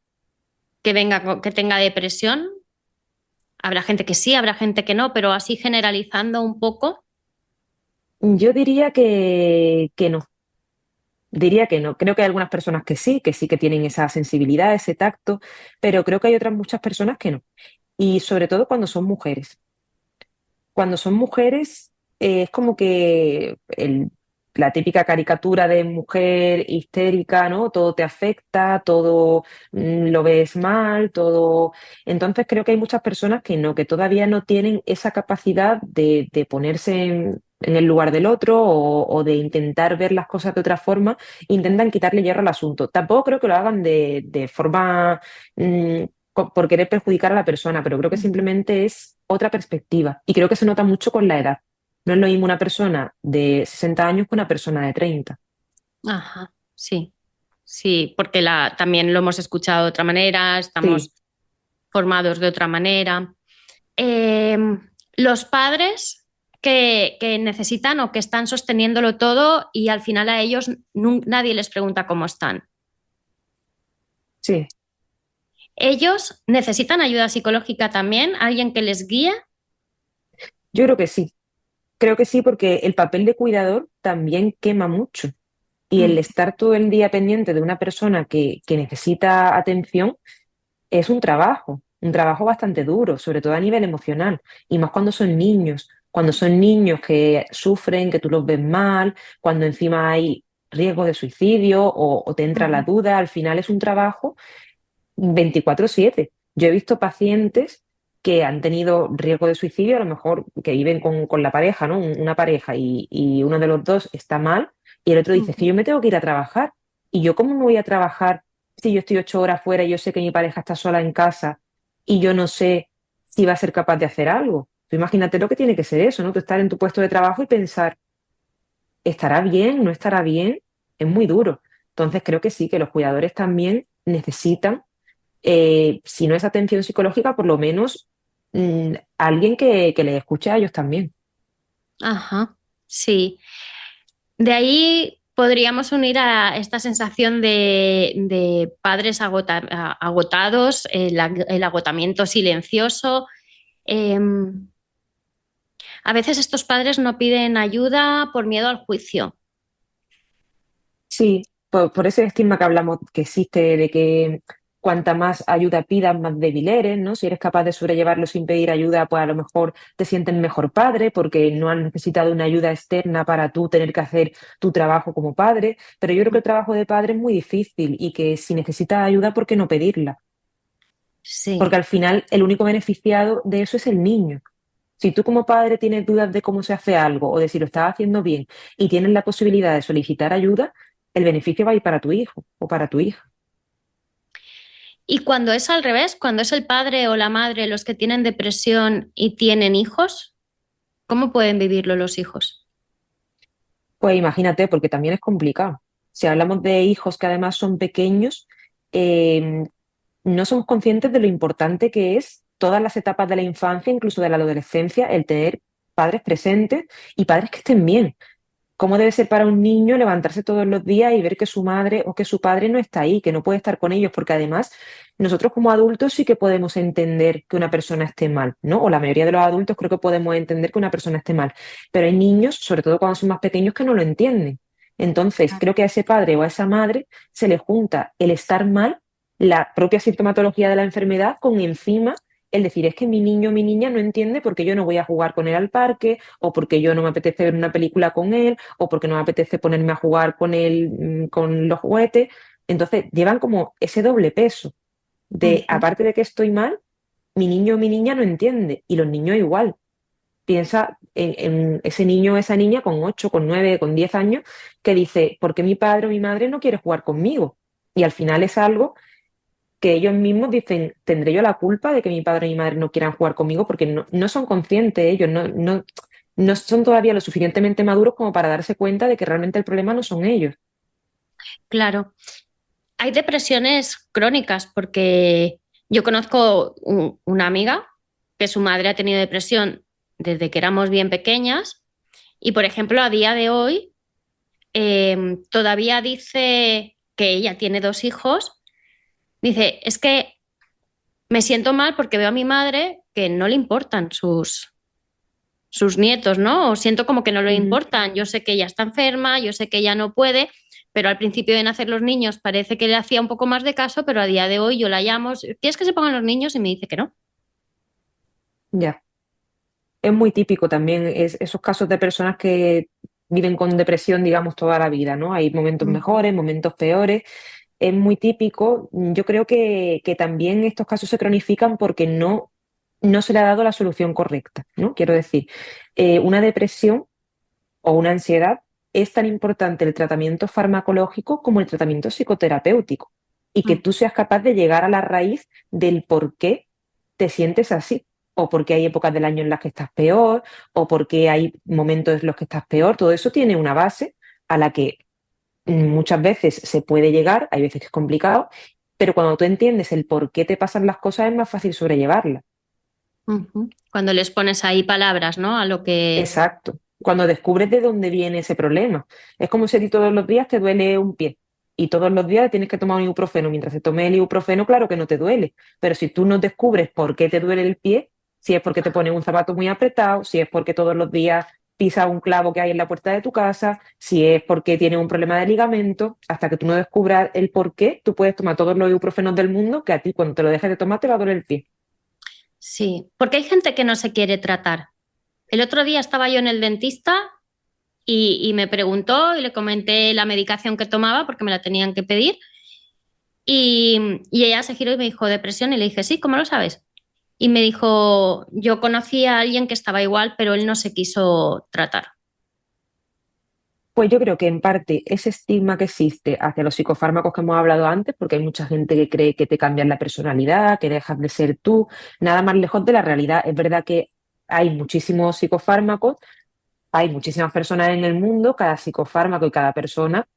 Speaker 2: que venga, que tenga depresión? Habrá gente que sí, habrá gente que no, pero así generalizando un poco.
Speaker 1: Yo diría que no, diría que no. Creo que hay algunas personas que sí que tienen esa sensibilidad, ese tacto, pero creo que hay otras muchas personas que no. Y sobre todo cuando son mujeres. Cuando son mujeres, es como que la típica caricatura de mujer histérica, ¿no? Todo te afecta, todo lo ves mal, todo. Entonces creo que hay muchas personas que no, que todavía no tienen esa capacidad de ponerse en el lugar del otro o de intentar ver las cosas de otra forma, intentan quitarle hierro al asunto. Tampoco creo que lo hagan de forma mm, por querer perjudicar a la persona, pero creo que simplemente es otra perspectiva. Y creo que se nota mucho con la edad. No es lo mismo una persona de 60 años que una persona de 30.
Speaker 2: Ajá, sí, sí, porque también lo hemos escuchado de otra manera,
Speaker 1: Sí,
Speaker 2: estamos formados de otra manera. Eh, los padres que necesitan o que están sosteniéndolo todo y al final a ellos nadie les pregunta cómo están.
Speaker 1: sí.
Speaker 2: ¿Ellos necesitan ayuda psicológica también? ¿Alguien que les guíe?
Speaker 1: Yo creo que sí. Creo que sí porque el papel de cuidador también quema mucho. Y el
Speaker 2: Mm,
Speaker 1: estar todo el día pendiente de una persona que necesita atención es un trabajo bastante duro, sobre todo a nivel emocional, y más cuando son niños que sufren, que tú los ves mal, cuando encima hay riesgo de suicidio o te entra la
Speaker 2: ujú,
Speaker 1: duda, al final es un trabajo 24/7. Yo he visto pacientes que han tenido riesgo de suicidio, a lo mejor que viven con la pareja, ¿no? Una pareja y uno de los dos está mal y el otro dice, es que
Speaker 2: ujú.
Speaker 1: yo me tengo que ir a trabajar. ¿Y yo cómo me voy a trabajar si yo estoy 8 horas fuera y yo sé que mi pareja está sola en casa y yo no sé si va a ser capaz de hacer algo? Tú imagínate lo que tiene que ser eso, ¿no? Tú estar en tu puesto de trabajo y pensar, ¿estará bien? ¿No estará bien? Es muy duro. Entonces creo que sí, que los cuidadores también necesitan si no es atención psicológica, por lo menos alguien que les escuche a ellos también.
Speaker 2: Ajá, sí. De ahí podríamos unir a esta sensación de padres agotados, el agotamiento silencioso. Em, a veces estos padres no piden ayuda por miedo al juicio.
Speaker 1: Sí, por ese estigma que hablamos que existe de que cuanta más ayuda pidas, más débil eres, ¿no? Si eres capaz de sobrellevarlo sin pedir ayuda, pues a lo mejor te sientes mejor padre porque no has necesitado una ayuda externa para tú tener que hacer tu trabajo como padre. Pero yo creo que el trabajo de padre es muy difícil y que si necesitas ayuda, ¿por qué no pedirla? Porque
Speaker 2: Sí.
Speaker 1: al final el único beneficiado de eso es el niño. Si tú como padre tienes dudas de cómo se hace algo o de si lo estás haciendo bien y tienes la posibilidad de solicitar ayuda, el beneficio va a ir para tu hijo o para tu hija.
Speaker 2: Y cuando es al revés, cuando es el padre o la madre los que tienen depresión y tienen hijos, ¿cómo pueden vivirlo los hijos?
Speaker 1: Pues imagínate, porque también es complicado. Si hablamos de hijos que además son pequeños, eh, no somos conscientes de lo importante que es todas las etapas de la infancia, incluso de la adolescencia, el tener padres presentes y padres que estén bien. ¿Cómo debe ser para un niño levantarse todos los días y ver que su madre o que su padre no está ahí, que no puede estar con ellos? Porque además nosotros como adultos sí que podemos entender que una persona esté mal, ¿no? O la mayoría de los adultos creo que podemos entender que una persona esté mal. Pero hay niños, sobre todo cuando son más pequeños, que no lo entienden. Entonces, creo que a ese padre o a esa madre se le junta el estar mal, la propia sintomatología de la enfermedad, con encima el decir, es que mi niño o mi niña no entiende por qué yo no voy a jugar con él al parque, o porque yo no me apetece ver una película con él, o porque no me apetece ponerme a jugar con él, con los juguetes. Entonces, llevan como ese doble peso de,
Speaker 2: Ujú.
Speaker 1: aparte de que estoy mal, mi niño o mi niña no entiende, y los niños igual. Piensa en ese niño o esa niña con 8 con 9 con 10 años que dice, ¿por qué mi padre o mi madre no quiere jugar conmigo? Y al final es algo que ellos mismos dicen, ¿tendré yo la culpa de que mi padre y mi madre no quieran jugar conmigo? Porque no son conscientes ellos, no son todavía lo suficientemente maduros como para darse cuenta de que realmente el problema no son ellos.
Speaker 2: Claro. Hay depresiones crónicas porque yo conozco una amiga que su madre ha tenido depresión desde que éramos bien pequeñas y, por ejemplo, a día de hoy todavía dice que ella tiene dos hijos. Dice, es que me siento mal porque veo a mi madre que no le importan sus nietos, ¿no? O siento como que no le
Speaker 1: Ujú.
Speaker 2: importan. Yo sé que ella está enferma, yo sé que ella no puede, pero al principio de nacer los niños parece que le hacía un poco más de caso, pero a día de hoy yo la llamo, ¿quieres que se pongan los niños? Y me dice que no.
Speaker 1: Ya. Es muy típico también esos casos de personas que viven con depresión, digamos, toda la vida, ¿no? Hay momentos
Speaker 2: Ujú.
Speaker 1: mejores, momentos peores. Es muy típico. Yo creo que también estos casos se cronifican porque no se le ha dado la solución correcta, ¿no? Quiero decir, una depresión o una ansiedad es tan importante el tratamiento farmacológico como el tratamiento psicoterapéutico y que tú seas capaz de llegar a la raíz del por qué te sientes así o porque hay épocas del año en las que estás peor o porque hay momentos en los que estás peor. Todo eso tiene una base a la que muchas veces se puede llegar, hay veces que es complicado, pero cuando tú entiendes el por qué te pasan las cosas es más fácil sobrellevarlas.
Speaker 2: Ujú. Cuando les pones ahí palabras, ¿no? A lo que...
Speaker 1: Exacto. Cuando descubres de dónde viene ese problema. Es como si a ti todos los días te duele un pie y todos los días tienes que tomar un ibuprofeno. Mientras te tomes el ibuprofeno, claro que no te duele. Pero si tú no descubres por qué te duele el pie, si es porque te pones un zapato muy apretado, si es porque todos los días pisas un clavo que hay en la puerta de tu casa, si es porque tienes un problema de ligamento, hasta que tú no descubras el por qué, tú puedes tomar todos los ibuprofenos del mundo, que a ti cuando te lo dejes de tomar te va a doler el pie.
Speaker 2: Sí, porque hay gente que no se quiere tratar. El otro día estaba yo en el dentista y me preguntó y le comenté la medicación que tomaba porque me la tenían que pedir. Y ella se giró y me dijo, depresión. Y le dije, sí, ¿cómo lo sabes? Y me dijo, yo conocí a alguien que estaba igual, pero él no se quiso tratar.
Speaker 1: Pues yo creo que en parte ese estigma que existe hacia los psicofármacos que hemos hablado antes, porque hay mucha gente que cree que te cambian la personalidad, que dejas de ser tú, nada más lejos de la realidad. Es verdad que hay muchísimos psicofármacos, hay muchísimas personas en el mundo, cada psicofármaco y cada persona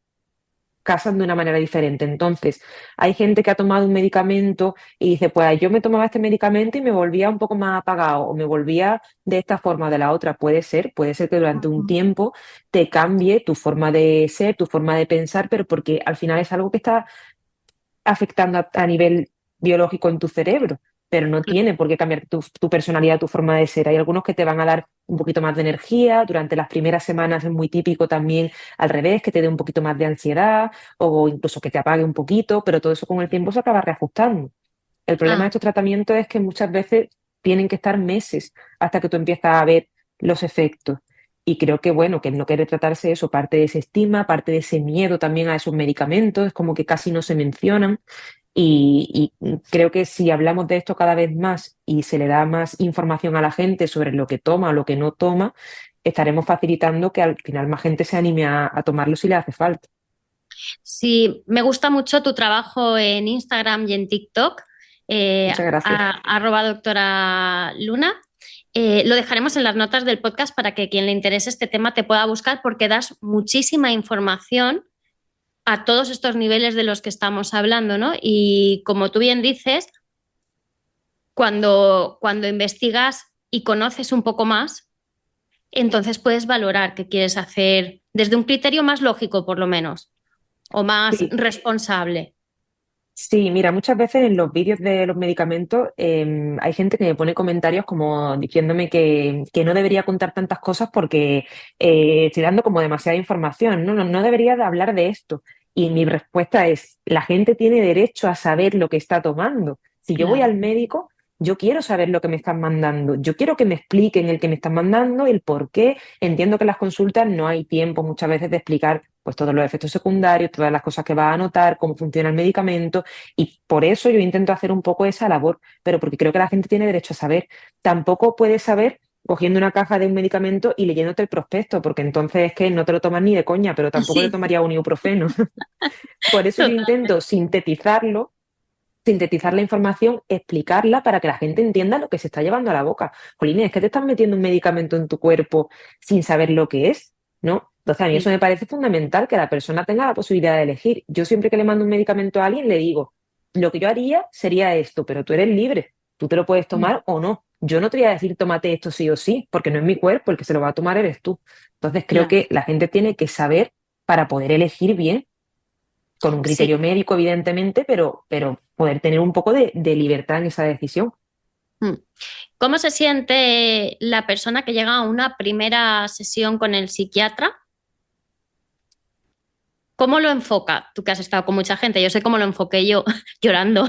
Speaker 1: casan de una manera diferente. Entonces, hay gente que ha tomado un medicamento y dice, pues yo me tomaba este medicamento y me volvía un poco más apagado o me volvía de esta forma o de la otra. Puede ser que durante un
Speaker 2: Ujú.
Speaker 1: tiempo te cambie tu forma de ser, tu forma de pensar, pero porque al final es algo que está afectando a nivel biológico en tu cerebro. pero no tiene por qué cambiar tu personalidad, tu forma de ser. Hay algunos que te van a dar un poquito más de energía, durante las primeras semanas es muy típico también al revés, que te dé un poquito más de ansiedad o incluso que te apague un poquito, pero todo eso con el tiempo se acaba reajustando. El problema de
Speaker 2: Ah,
Speaker 1: estos tratamientos es que muchas veces tienen que estar meses hasta que tú empiezas a ver los efectos. Y creo que, bueno, que el no querer tratarse eso, parte de ese estigma, parte de ese miedo también a esos medicamentos, es como que casi no se mencionan. Y creo que si hablamos de esto cada vez más y se le da más información a la gente sobre lo que toma o lo que no toma, estaremos facilitando que al final más gente se anime a tomarlo si le hace falta.
Speaker 2: sí, me gusta mucho tu trabajo en Instagram y en TikTok,
Speaker 1: Muchas gracias.
Speaker 2: arroba doctora Luna. Lo dejaremos en las notas del podcast para que quien le interese este tema te pueda buscar porque das muchísima información a todos estos niveles de los que estamos hablando, ¿no? Y como tú bien dices, cuando investigas y conoces un poco más, entonces puedes valorar qué quieres hacer desde un criterio más lógico, por lo menos, o más
Speaker 1: Sí,
Speaker 2: responsable.
Speaker 1: sí, mira, muchas veces en los vídeos de los medicamentos hay gente que me pone comentarios como diciéndome que no debería contar tantas cosas porque estoy dando como demasiada información. No, no, no debería de hablar de esto. Y mi respuesta es, la gente tiene derecho a saber lo que está tomando. Si yo voy
Speaker 2: Claro.
Speaker 1: al médico, yo quiero saber lo que me están mandando. Yo quiero que me expliquen el que me están mandando, el por qué. Entiendo que en las consultas no hay tiempo muchas veces de explicar pues todos los efectos secundarios, todas las cosas que va a notar, cómo funciona el medicamento. Y por eso yo intento hacer un poco esa labor, pero porque creo que la gente tiene derecho a saber. Tampoco puede saber cogiendo una caja de un medicamento y leyéndote el prospecto, porque entonces es que no te lo tomas ni de coña, pero tampoco te
Speaker 2: Sí,
Speaker 1: tomaría un ibuprofeno. Por eso yo intento
Speaker 2: totalmente.
Speaker 1: sintetizarlo, sintetizar la información, explicarla para que la gente entienda lo que se está llevando a la boca. Jolín, es que te estás metiendo un medicamento en tu cuerpo sin saber lo que es, ¿no? Entonces a mí eso
Speaker 2: Sí.
Speaker 1: me parece fundamental, que la persona tenga la posibilidad de elegir. Yo siempre que le mando un medicamento a alguien le digo, lo que yo haría sería esto, pero tú eres libre, tú te lo puedes tomar o no. Yo no te voy a decir tómate esto sí o sí, porque no es mi cuerpo, el que se lo va a tomar eres tú. Entonces creo
Speaker 2: Claro.
Speaker 1: que la gente tiene que saber para poder elegir bien con un
Speaker 2: Sí.
Speaker 1: criterio médico, evidentemente, pero poder tener un poco de libertad en esa decisión.
Speaker 2: Mm. ¿Cómo se siente la persona que llega a una primera sesión con el psiquiatra? ¿Cómo lo enfoca? Tú que has estado con mucha gente, yo sé cómo lo enfoqué yo, llorando.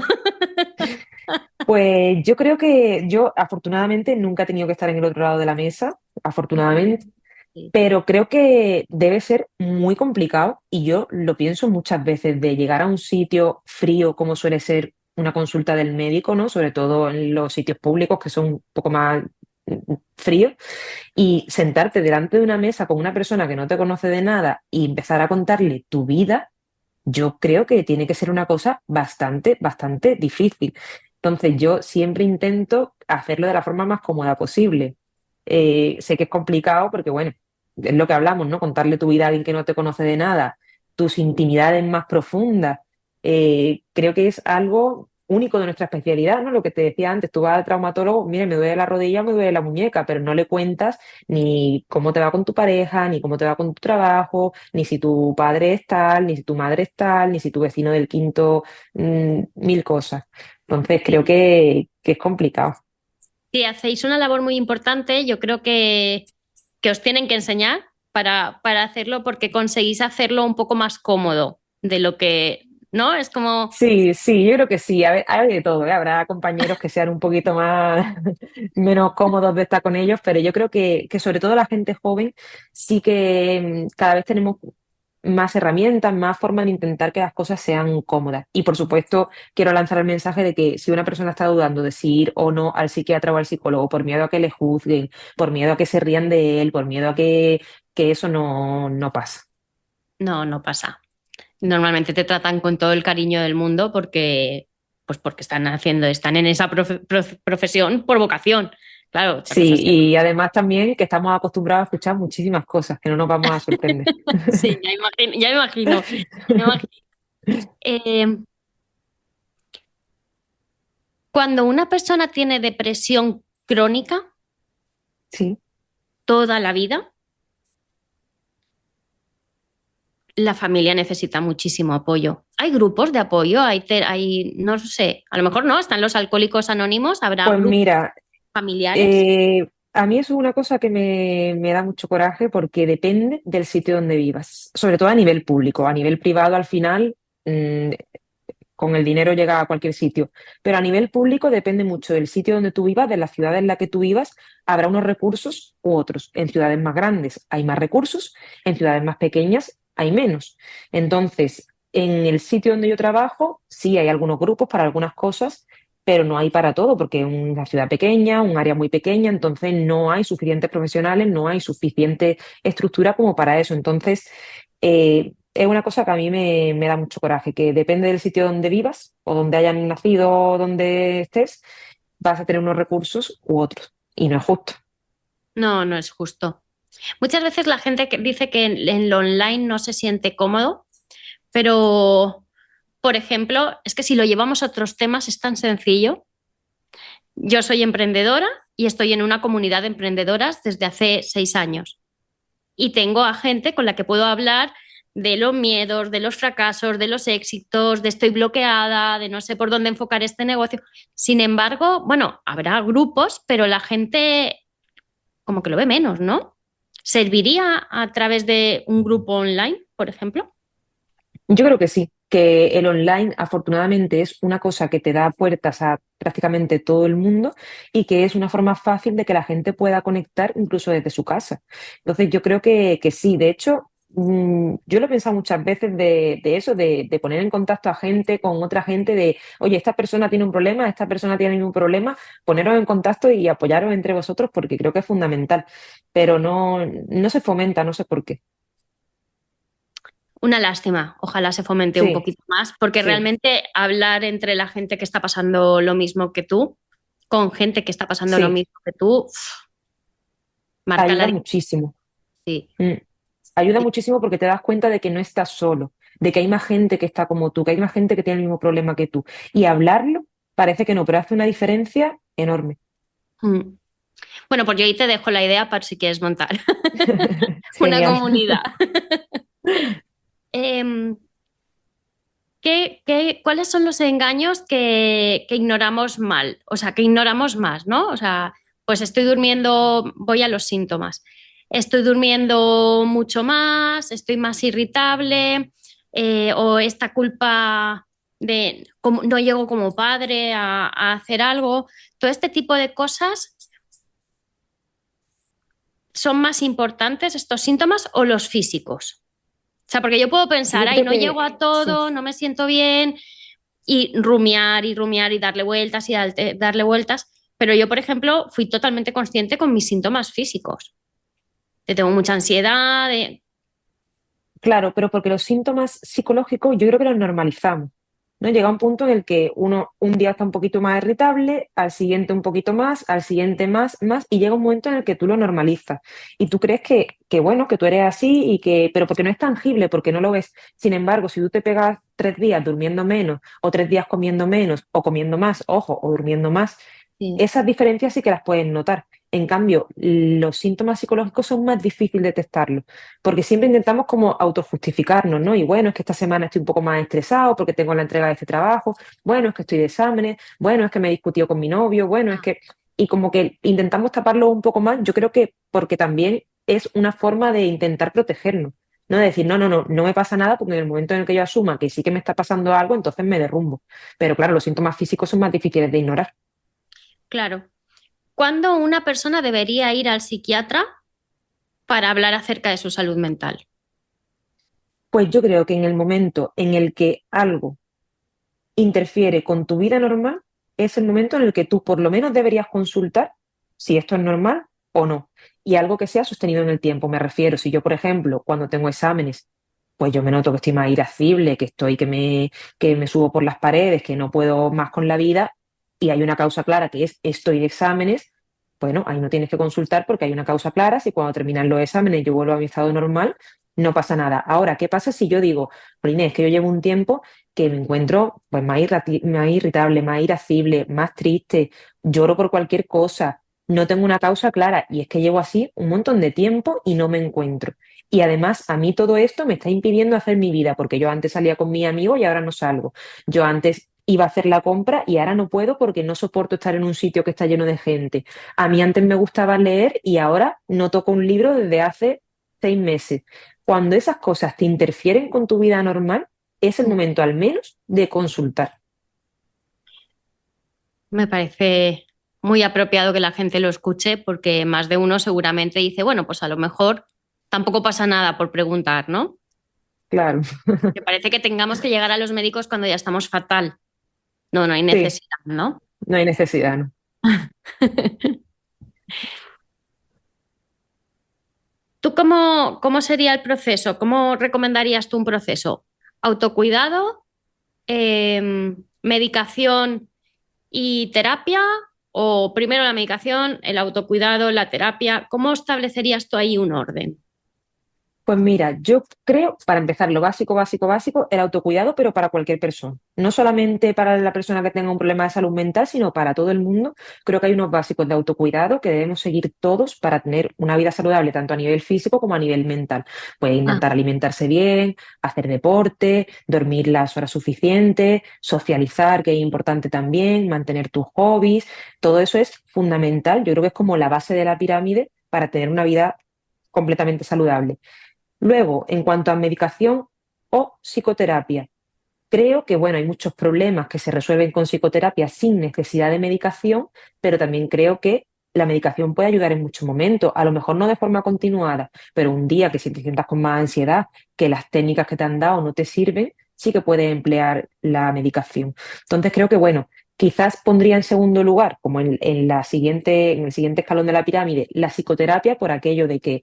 Speaker 1: Pues yo creo que yo afortunadamente nunca he tenido que estar en el otro lado de la mesa, afortunadamente,
Speaker 2: Sí.
Speaker 1: pero creo que debe ser muy complicado y yo lo pienso muchas veces de llegar a un sitio frío como suele ser una consulta del médico, ¿no? Sobre todo en los sitios públicos que son un poco más fríos y sentarte delante de una mesa con una persona que no te conoce de nada y empezar a contarle tu vida. Yo creo que tiene que ser una cosa bastante, bastante difícil. Entonces, yo siempre intento hacerlo de la forma más cómoda posible. Sé que es complicado porque, bueno, es lo que hablamos, ¿no? Contarle tu vida a alguien que no te conoce de nada, tus intimidades más profundas. Creo que es algo único de nuestra especialidad, ¿no? Lo que te decía antes, tú vas al traumatólogo, mire, me duele la rodilla, me duele la muñeca, pero no le cuentas ni cómo te va con tu pareja, ni cómo te va con tu trabajo, ni si tu padre es tal, ni si tu madre es tal, ni si tu vecino del quinto, mil cosas. Entonces creo
Speaker 2: Sí.
Speaker 1: que es complicado.
Speaker 2: Sí, hacéis una labor muy importante, yo creo que os tienen que enseñar para hacerlo porque conseguís hacerlo un poco más cómodo de lo que, ¿no? Es como,
Speaker 1: Sí, sí, yo creo que sí, hay de todo, ¿eh? Habrá compañeros que sean un poquito más menos cómodos de estar con ellos, pero yo creo que sobre todo la gente joven sí que cada vez tenemos más herramientas, más formas de intentar que las cosas sean cómodas. Y por supuesto, quiero lanzar el mensaje de que si una persona está dudando de si ir o no al psiquiatra o al psicólogo por miedo a que le juzguen, por miedo a que se rían de él, por miedo a que eso no pasa.
Speaker 2: no, no pasa. Normalmente te tratan con todo el cariño del mundo porque, pues porque están en esa profesión por vocación. Claro, otra cosa
Speaker 1: Sí,
Speaker 2: es que no.
Speaker 1: y además también que estamos acostumbrados a escuchar muchísimas cosas que no nos vamos a sorprender.
Speaker 2: Sí, ya me imagino. Me imagino. Eh, Cuando una persona tiene depresión crónica
Speaker 1: Sí,
Speaker 2: toda la vida, la familia necesita muchísimo apoyo. hay grupos de apoyo, no sé, a lo mejor no, están los alcohólicos anónimos, habrá
Speaker 1: Pues
Speaker 2: grupos
Speaker 1: mira,
Speaker 2: familiares.
Speaker 1: a mí eso es una cosa que me da mucho coraje porque depende del sitio donde vivas, sobre todo a nivel público. A nivel privado, al final, mm, con el dinero llega a cualquier sitio, pero a nivel público depende mucho del sitio donde tú vivas, de la ciudad en la que tú vivas, habrá unos recursos u otros. En ciudades más grandes hay más recursos, en ciudades más pequeñas hay menos. Entonces, en el sitio donde yo trabajo, sí hay algunos grupos para algunas cosas, pero no hay para todo, porque es una ciudad pequeña, un área muy pequeña, entonces no hay suficientes profesionales, no hay suficiente estructura como para eso. Entonces, es una cosa que a mí me da mucho coraje, que depende del sitio donde vivas o donde hayas nacido o donde estés, vas a tener unos recursos u otros. Y no es justo.
Speaker 2: No, no es justo. Muchas veces la gente que dice que en lo online no se siente cómodo, pero, por ejemplo, es que si lo llevamos a otros temas es tan sencillo. Yo soy emprendedora y estoy en una comunidad de emprendedoras desde hace 6 años. Y tengo a gente con la que puedo hablar de los miedos, de los fracasos, de los éxitos, de estoy bloqueada, de no sé por dónde enfocar este negocio. Sin embargo, bueno, habrá grupos, pero la gente como que lo ve menos, ¿no? ¿Serviría a través de un grupo online, por ejemplo?
Speaker 1: Yo creo que sí, que el online afortunadamente es una cosa que te da puertas a prácticamente todo el mundo y que es una forma fácil de que la gente pueda conectar incluso desde su casa. Entonces yo creo que sí, de hecho, yo lo he pensado muchas veces de eso, de poner en contacto a gente con otra gente, de, oye, esta persona tiene un problema, esta persona tiene un problema, poneros en contacto y apoyaros entre vosotros porque creo que es fundamental, pero no se fomenta, no sé por qué.
Speaker 2: Una lástima, ojalá se fomente un
Speaker 1: Sí,
Speaker 2: poquito más, porque
Speaker 1: sí.
Speaker 2: realmente hablar entre la gente que está pasando lo mismo que tú, con gente que está pasando lo
Speaker 1: Sí,
Speaker 2: mismo que tú, marca la
Speaker 1: ayuda
Speaker 2: diferencia.
Speaker 1: muchísimo.
Speaker 2: Sí,
Speaker 1: Mm. Ayuda muchísimo porque te das cuenta de que no estás solo, de que hay más gente que está como tú, que hay más gente que tiene el mismo problema que tú. Y hablarlo parece que no, pero hace una diferencia enorme.
Speaker 2: mm. Bueno, pues yo ahí te dejo la idea para si quieres montar una
Speaker 1: Genial.
Speaker 2: comunidad. Em, cuáles son los engaños que ignoramos mal? O sea, que ignoramos más, ¿no? O sea, pues estoy durmiendo, voy a los síntomas. Estoy durmiendo mucho más, estoy más irritable, o esta culpa de no llego como padre a hacer algo. Todo este tipo de cosas son más importantes, estos síntomas, o los físicos. O sea, porque yo puedo pensar,
Speaker 1: Yo
Speaker 2: ay,
Speaker 1: creo
Speaker 2: no
Speaker 1: que
Speaker 2: llego a
Speaker 1: sí.
Speaker 2: todo, no me siento bien, y rumiar y darle vueltas y darle vueltas. Pero yo, por ejemplo, fui totalmente consciente con mis síntomas físicos. Que tengo mucha ansiedad.
Speaker 1: Claro, pero porque los síntomas psicológicos yo creo que los normalizamos, ¿no? Llega un punto en el que uno un día está un poquito más irritable, al siguiente un poquito más, al siguiente más, y llega un momento en el que tú lo normalizas. Y tú crees que bueno, que tú eres así, pero porque no es tangible, porque no lo ves. Sin embargo, si tú te pegas 3 días durmiendo menos, o 3 días comiendo menos, o comiendo más, ojo, o durmiendo más,
Speaker 2: Sí,
Speaker 1: esas diferencias sí que las puedes notar. En cambio, los síntomas psicológicos son más difíciles de detectarlos, porque siempre intentamos como autojustificarnos, ¿no? Y bueno, es que esta semana estoy un poco más estresado porque tengo la entrega de este trabajo, bueno, es que estoy de exámenes, bueno, es que me he discutido con mi novio, bueno, es que... Y como que intentamos taparlo un poco más, yo creo que porque también es una forma de intentar protegernos, ¿no? De decir, no me pasa nada porque en el momento en el que yo asuma que sí que me está pasando algo, entonces me derrumbo. Pero claro, los síntomas físicos son más difíciles de ignorar.
Speaker 2: claro. ¿Cuándo una persona debería ir al psiquiatra para hablar acerca de su salud mental?
Speaker 1: Pues yo creo que en el momento en el que algo interfiere con tu vida normal, es el momento en el que tú por lo menos deberías consultar si esto es normal o no. Y algo que sea sostenido en el tiempo. Me refiero, si yo, por ejemplo, cuando tengo exámenes, pues yo me noto que estoy más irascible, que me subo por las paredes, que no puedo más con la vida, y hay una causa clara que es estoy de exámenes, bueno, ahí no tienes que consultar porque hay una causa clara. Si cuando terminan los exámenes yo vuelvo a mi estado normal, no pasa nada. Ahora, ¿qué pasa si yo digo, Inés, es que yo llevo un tiempo que me encuentro pues más irritable, más irascible, más triste, lloro por cualquier cosa? no tengo una causa clara y es que llevo así un montón de tiempo y no me encuentro. Y además a mí todo esto me está impidiendo hacer mi vida porque yo antes salía con mi amigo y ahora no salgo. Yo antes iba a hacer la compra y ahora no puedo porque no soporto estar en un sitio que está lleno de gente. A mí antes me gustaba leer y ahora no toco un libro desde hace 6 meses. Cuando esas cosas te interfieren con tu vida normal, es el momento al menos de consultar.
Speaker 2: Me parece muy apropiado que la gente lo escuche porque más de uno seguramente dice, bueno, pues a lo mejor tampoco pasa nada por preguntar, ¿no?
Speaker 1: Claro,
Speaker 2: Me parece que tengamos que llegar a los médicos cuando ya estamos fatal. No, no hay
Speaker 1: sí,
Speaker 2: necesidad, ¿no?
Speaker 1: no hay necesidad, ¿no?
Speaker 2: ¿Tú cómo sería el proceso? ¿Cómo recomendarías tú un proceso? ¿Autocuidado, medicación y terapia? ¿O primero la medicación, el autocuidado, la terapia? ¿Cómo establecerías tú ahí un orden?
Speaker 1: Pues mira, yo creo, para empezar, lo básico, básico, básico, el autocuidado, pero para cualquier persona. No solamente para la persona que tenga un problema de salud mental, sino para todo el mundo. Creo que hay unos básicos de autocuidado que debemos seguir todos para tener una vida saludable, tanto a nivel físico como a nivel mental. Pues
Speaker 2: Ah,
Speaker 1: intentar alimentarse bien, hacer deporte, dormir las horas suficientes, socializar, que es importante también, mantener tus hobbies. Todo eso es fundamental. Yo creo que es como la base de la pirámide para tener una vida completamente saludable. Luego, en cuanto a medicación o psicoterapia, creo que, bueno, hay muchos problemas que se resuelven con psicoterapia sin necesidad de medicación, pero también creo que la medicación puede ayudar en muchos momentos, a lo mejor no de forma continuada, pero un día que si te sientas con más ansiedad, que las técnicas que te han dado no te sirven, sí que puedes emplear la medicación. Entonces creo que, bueno, quizás pondría en segundo lugar, como en el siguiente escalón de la pirámide, la psicoterapia por aquello de que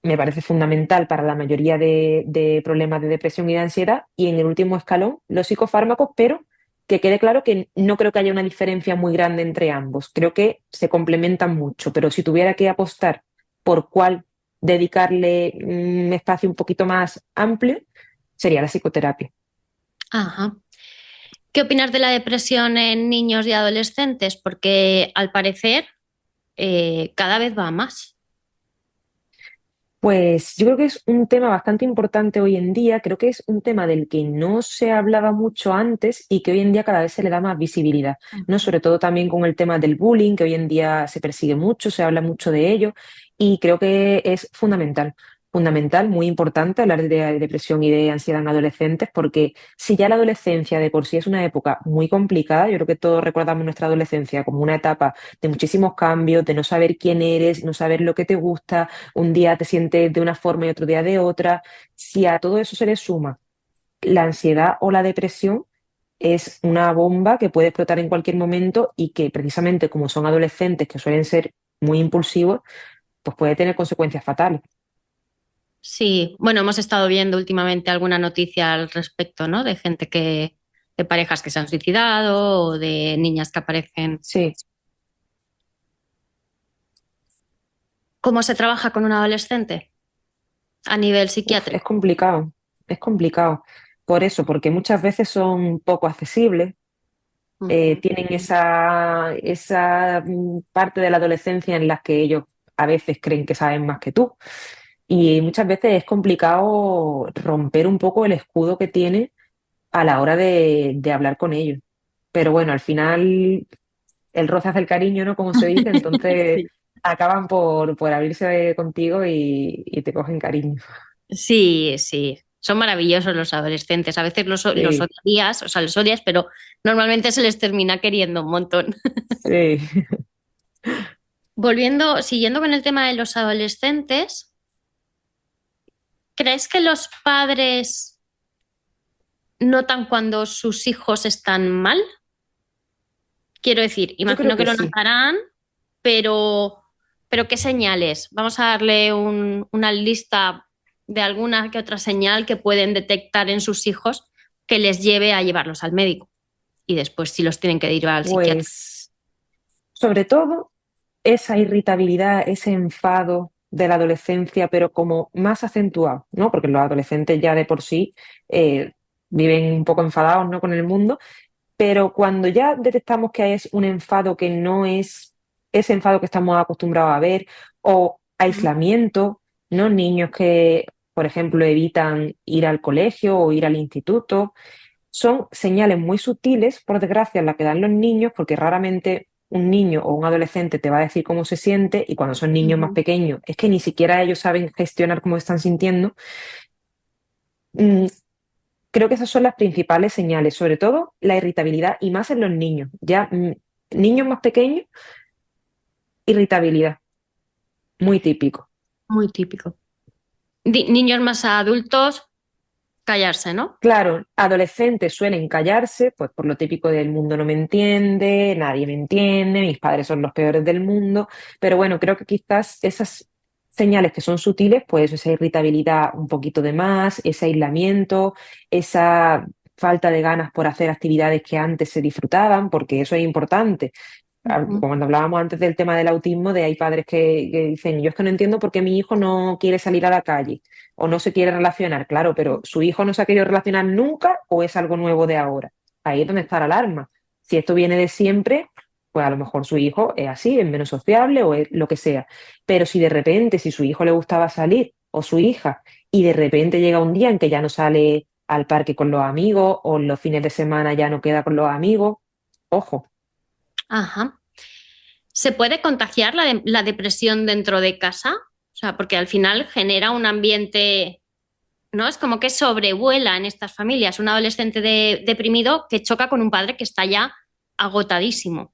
Speaker 1: me parece fundamental para la mayoría de problemas de depresión y de ansiedad. Y en el último escalón, los psicofármacos, pero que quede claro que no creo que haya una diferencia muy grande entre ambos. Creo que se complementan mucho, pero si tuviera que apostar por cuál dedicarle un espacio un poquito más amplio, sería la psicoterapia.
Speaker 2: ajá. ¿Qué opinas de la depresión en niños y adolescentes? Porque al parecer cada vez va a más.
Speaker 1: Pues yo creo que es un tema bastante importante hoy en día, creo que es un tema del que no se hablaba mucho antes y que hoy en día cada vez se le da más visibilidad, ¿no? Sobre todo también con el tema del bullying, que hoy en día se persigue mucho, se habla mucho de ello y creo que es fundamental. Fundamental, muy importante hablar de depresión y de ansiedad en adolescentes, porque si ya la adolescencia de por sí es una época muy complicada, yo creo que todos recordamos nuestra adolescencia como una etapa de muchísimos cambios, de no saber quién eres, no saber lo que te gusta, un día te sientes de una forma y otro día de otra. Si a todo eso se le suma la ansiedad o la depresión, es una bomba que puede explotar en cualquier momento y que precisamente como son adolescentes que suelen ser muy impulsivos, pues puede tener consecuencias fatales.
Speaker 2: Sí, bueno, hemos estado viendo últimamente alguna noticia al respecto, ¿no? De gente de parejas que se han suicidado o de niñas que aparecen.
Speaker 1: Sí,
Speaker 2: ¿Cómo se trabaja con un adolescente a nivel
Speaker 1: uf,
Speaker 2: psiquiátrico?
Speaker 1: es complicado, es complicado. Por eso, porque muchas veces son poco accesibles,
Speaker 2: Ujú.
Speaker 1: tienen esa parte de la adolescencia en la que ellos a veces creen que saben más que tú. Y muchas veces es complicado romper un poco el escudo que tiene a la hora de hablar con ellos. Pero bueno, al final el roce hace el cariño, ¿no? Como se dice, entonces
Speaker 2: Sí.
Speaker 1: acaban por abrirse contigo y te cogen cariño.
Speaker 2: Sí, sí. Son maravillosos los adolescentes. A veces los
Speaker 1: Sí,
Speaker 2: odias, o sea, los odias, pero normalmente se les termina queriendo un montón.
Speaker 1: sí.
Speaker 2: Siguiendo con el tema de los adolescentes, ¿crees que los padres notan cuando sus hijos están mal? Quiero decir,
Speaker 1: Yo creo
Speaker 2: imagino que
Speaker 1: que
Speaker 2: lo
Speaker 1: sí.
Speaker 2: notarán, pero, pero ¿qué señales? Vamos a darle una lista de alguna que otra señal que pueden detectar en sus hijos que les lleve a llevarlos al médico y después si los tienen que ir al psiquiatra.
Speaker 1: Pues sobre todo esa irritabilidad, ese enfado de la adolescencia, pero como más acentuado, ¿no? Porque los adolescentes ya de por sí eh, viven un poco enfadados, ¿no? Con el mundo, pero cuando ya detectamos que es un enfado que no es ese enfado que estamos acostumbrados a ver, o
Speaker 2: Ujú.
Speaker 1: aislamiento, ¿no? Niños que, por ejemplo, evitan ir al colegio o ir al instituto. Son señales muy sutiles, por desgracia, las que dan los niños, porque raramente un niño o un adolescente te va a decir cómo se siente, y cuando son niños más
Speaker 2: Ujú.
Speaker 1: pequeños es que ni siquiera ellos saben gestionar cómo están sintiendo. Mm, Creo que esas son las principales señales, sobre todo la irritabilidad y más en los niños. Ya niños más pequeños, irritabilidad, muy típico.
Speaker 2: Muy típico. Niños más adultos, callarse, ¿no?
Speaker 1: Claro, adolescentes suelen callarse, pues por lo típico del mundo no me entiende, nadie me entiende, mis padres son los peores del mundo, pero bueno, creo que quizás esas señales que son sutiles, pues esa irritabilidad un poquito de más, ese aislamiento, esa falta de ganas por hacer actividades que antes se disfrutaban, porque eso es importante.
Speaker 2: Ujú.
Speaker 1: Cuando hablábamos antes del tema del autismo, de hay padres que dicen, yo es que no entiendo por qué mi hijo no quiere salir a la calle o no se quiere relacionar. Claro, pero ¿su hijo no se ha querido relacionar nunca o es algo nuevo de ahora? Ahí es donde está la alarma. Si esto viene de siempre, pues a lo mejor su hijo es así, es menos sociable o es lo que sea. Pero si de repente, si su hijo le gustaba salir o su hija, y de repente llega un día en que ya no sale al parque con los amigos o los fines de semana ya no queda con los amigos, ojo.
Speaker 2: Ajá. ¿Se puede contagiar la depresión dentro de casa? O sea, porque al final genera un ambiente, ¿no? Es como que sobrevuela en estas familias un adolescente deprimido que choca con un padre que está ya agotadísimo.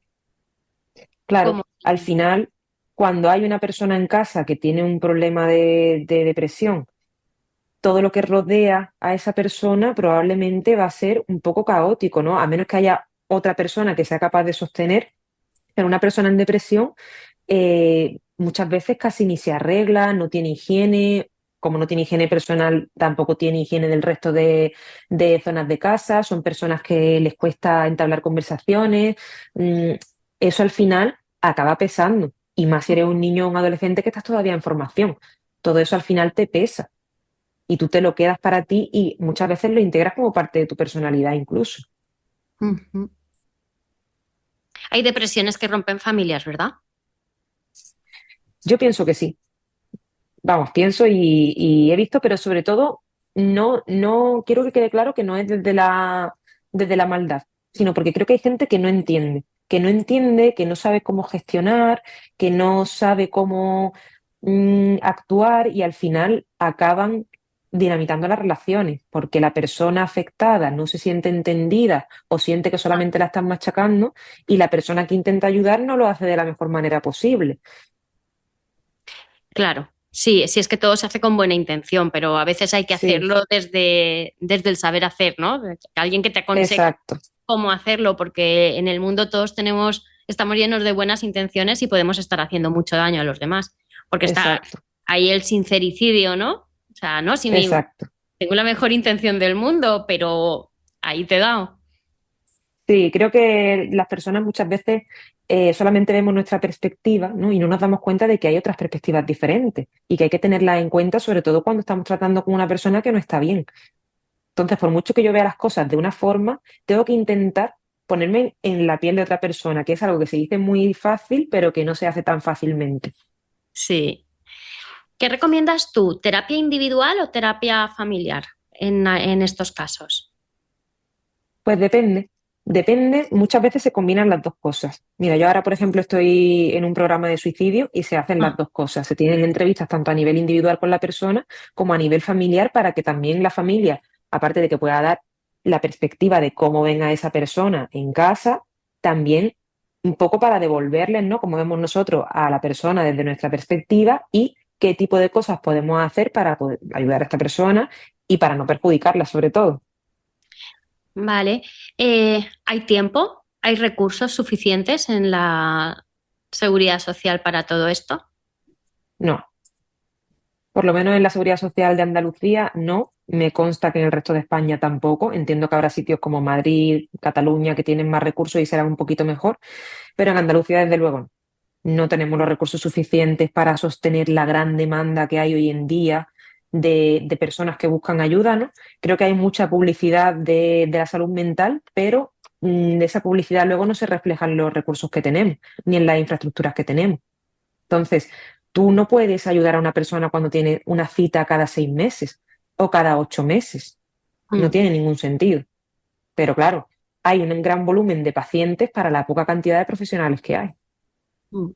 Speaker 1: Claro,
Speaker 2: Como,
Speaker 1: al final, cuando hay una persona en casa que tiene un problema de depresión, todo lo que rodea a esa persona probablemente va a ser un poco caótico, ¿no? A menos que haya otra persona que sea capaz de sostener, pero una persona en depresión muchas veces casi ni se arregla, no tiene higiene. Como no tiene higiene personal, tampoco tiene higiene del resto de zonas de casa, son personas que les cuesta entablar conversaciones. Mm, Eso al final acaba pesando, y más si eres un niño o un adolescente que estás todavía en formación. Todo eso al final te pesa y tú te lo quedas para ti y muchas veces lo integras como parte de tu personalidad incluso.
Speaker 2: ujú. Hay depresiones que rompen familias, ¿verdad?
Speaker 1: Yo pienso que sí. Vamos, pienso y he visto, pero sobre todo no quiero que quede claro que no es desde la maldad, sino porque creo que hay gente que no entiende, que no sabe cómo gestionar, que no sabe cómo actuar, y al final acaban dinamitando las relaciones, porque la persona afectada no se siente entendida o siente que
Speaker 2: Ah,
Speaker 1: solamente la están machacando, y la persona que intenta ayudar no lo hace de la mejor manera posible.
Speaker 2: claro, sí, sí es que todo se hace con buena intención, pero a veces hay que
Speaker 1: Sí,
Speaker 2: hacerlo desde el saber hacer, ¿no? Alguien que te aconseje
Speaker 1: exacto.
Speaker 2: cómo hacerlo, porque en el mundo todos estamos llenos de buenas intenciones y podemos estar haciendo mucho daño a los demás, porque está
Speaker 1: Exacto,
Speaker 2: ahí el sincericidio, ¿no? O sea, no, si
Speaker 1: exacto.
Speaker 2: tengo la mejor intención del mundo, pero ahí te he dado.
Speaker 1: Sí, creo que las personas muchas veces solamente vemos nuestra perspectiva, ¿no? Y no nos damos cuenta de que hay otras perspectivas diferentes y que hay que tenerlas en cuenta, sobre todo cuando estamos tratando con una persona que no está bien. Entonces, por mucho que yo vea las cosas de una forma, tengo que intentar ponerme en la piel de otra persona, que es algo que se dice muy fácil, pero que no se hace tan fácilmente.
Speaker 2: Sí. ¿Qué recomiendas tú? ¿Terapia individual o terapia familiar en estos casos?
Speaker 1: Pues depende, muchas veces se combinan las dos cosas. Mira, yo ahora, por ejemplo, estoy en un programa de suicidio y se hacen las
Speaker 2: Ah,
Speaker 1: dos cosas. Se tienen entrevistas tanto a nivel individual con la persona como a nivel familiar, para que también la familia, aparte de que pueda dar la perspectiva de cómo ven a esa persona en casa, también un poco para devolverles, ¿no? Como vemos nosotros a la persona desde nuestra perspectiva, y qué tipo de cosas podemos hacer para poder ayudar a esta persona y para no perjudicarla, sobre todo.
Speaker 2: vale. ¿Hay tiempo? ¿Hay recursos suficientes en la seguridad social para todo esto?
Speaker 1: No. Por lo menos en la Seguridad Social de Andalucía no, me consta que en el resto de España tampoco. Entiendo que habrá sitios como Madrid, Cataluña, que tienen más recursos y serán un poquito mejor, pero en Andalucía desde luego no. No tenemos los recursos suficientes para sostener la gran demanda que hay hoy en día de personas que buscan ayuda, ¿no? Creo que hay mucha publicidad de la salud mental, pero esa publicidad luego no se refleja en los recursos que tenemos, ni en las infraestructuras que tenemos. Entonces, tú no puedes ayudar a una persona cuando tiene una cita cada 6 meses o cada 8 meses. No
Speaker 2: Mm,
Speaker 1: tiene ningún sentido. Pero claro, hay un gran volumen de pacientes para la poca cantidad de profesionales que hay.
Speaker 2: mm.